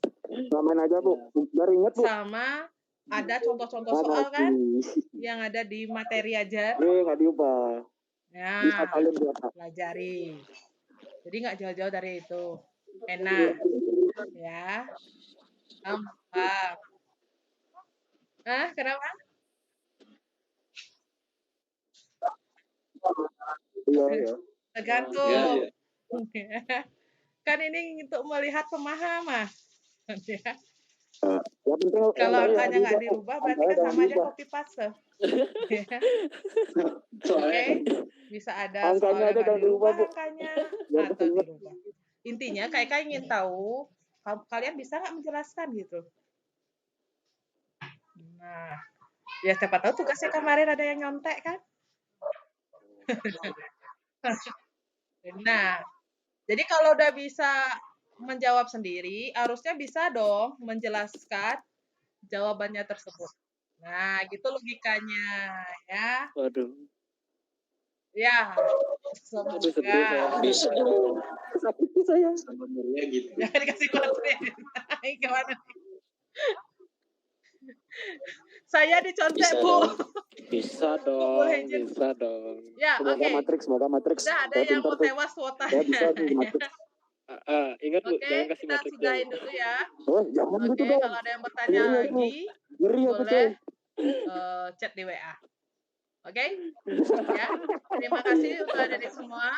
S7: Samain aja Bu. Biar inget Bu.
S1: sama ada contoh-contoh soal kan yang ada di materi ajar.
S7: Nggak diubah.
S1: Ya, pelajari. Jadi nggak jauh-jauh dari itu. Enak. Ya. Gampang. Kenapa?
S7: Iya.
S1: Tergantung. Kan ini untuk melihat pemahaman. Ya.
S7: Ya penting
S1: Kalau angkanya nggak dirubah, berarti kan sama aja copy paste. Oke, bisa ada soal yang nggak dirubah angkanya atau dirubah. Intinya kayak ingin tahu, kalian bisa nggak menjelaskan gitu. Nah, ya siapa tahu tugasnya kemarin ada yang nyontek kan. Nah, jadi kalau udah bisa menjawab sendiri, harusnya bisa dong menjelaskan jawabannya tersebut. Nah, gitu logikanya ya.
S4: Waduh.
S1: Ya, semoga
S8: Bisa dong.
S7: sakit saya.
S8: Sebenarnya gitu.
S1: jangan dikasih materi. Gimana? Saya dicontek,
S8: Bisa
S1: Bu.
S8: dong.
S4: Bisa dong.
S1: Boleh izin.
S4: Bisa dong.
S1: Ya, oke.
S7: Semoga Matrix.
S1: Udah ada yang mau tewas kuotanya.
S7: Ya bisa tuh Matrix.
S4: Ingat Bu,
S1: Oke,
S4: jangan kasih
S1: kita
S4: matrix
S1: sudahin dulu ya.
S7: Oh, jangan
S1: Oke,
S7: gitu dong.
S1: kalau ada yang bertanya
S7: Ngeri aku.
S1: lagi,
S7: Ngeri aku
S1: boleh
S7: coy.
S1: chat di WA. Oke? Ya. Terima kasih untuk adik-adik semua.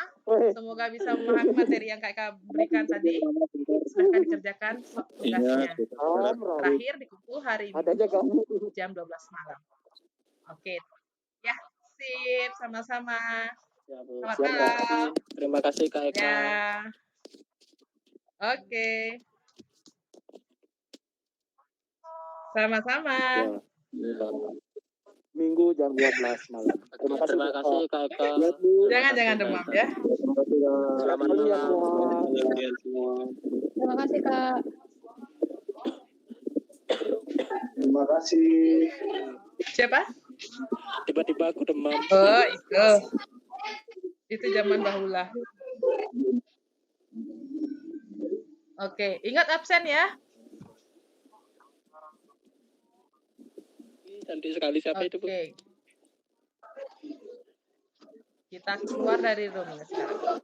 S1: Semoga bisa memahami materi yang Kak berikan tadi. Silahkan dikerjakan tugasnya. Terakhir dikumpul hari
S7: Ada aja kamu.
S1: jam 12 malam. Oke. Ya, sip. Sama-sama.
S4: Ya, Bu.
S1: Selamat
S4: Siap, Kak.
S1: malam.
S4: Terima kasih Kak Eka.
S1: Ya. Oke. Sama-sama.
S4: Ya.
S7: Minggu jam 12 malam.
S4: Terima kasih Kak Eka.
S1: Jangan demam ya.
S4: Selamat malam.
S5: Terima kasih Kak.
S6: Terima kasih.
S1: Siapa?
S4: Tiba-tiba aku demam.
S1: Oh, itu. Itu zaman bahula. Oke, ingat absen ya.
S4: Cantik sekali siapa itu Bu?
S1: Oke. Kita keluar dari roomnya sekarang.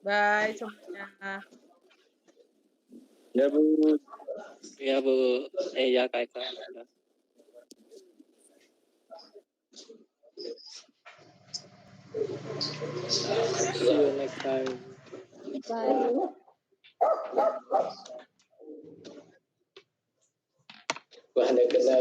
S1: Bye semuanya.
S7: Ya Bu.
S4: Ya Bu. Ya Kak Eka. See you next time.
S5: Bye.
S8: Wah, ada kena.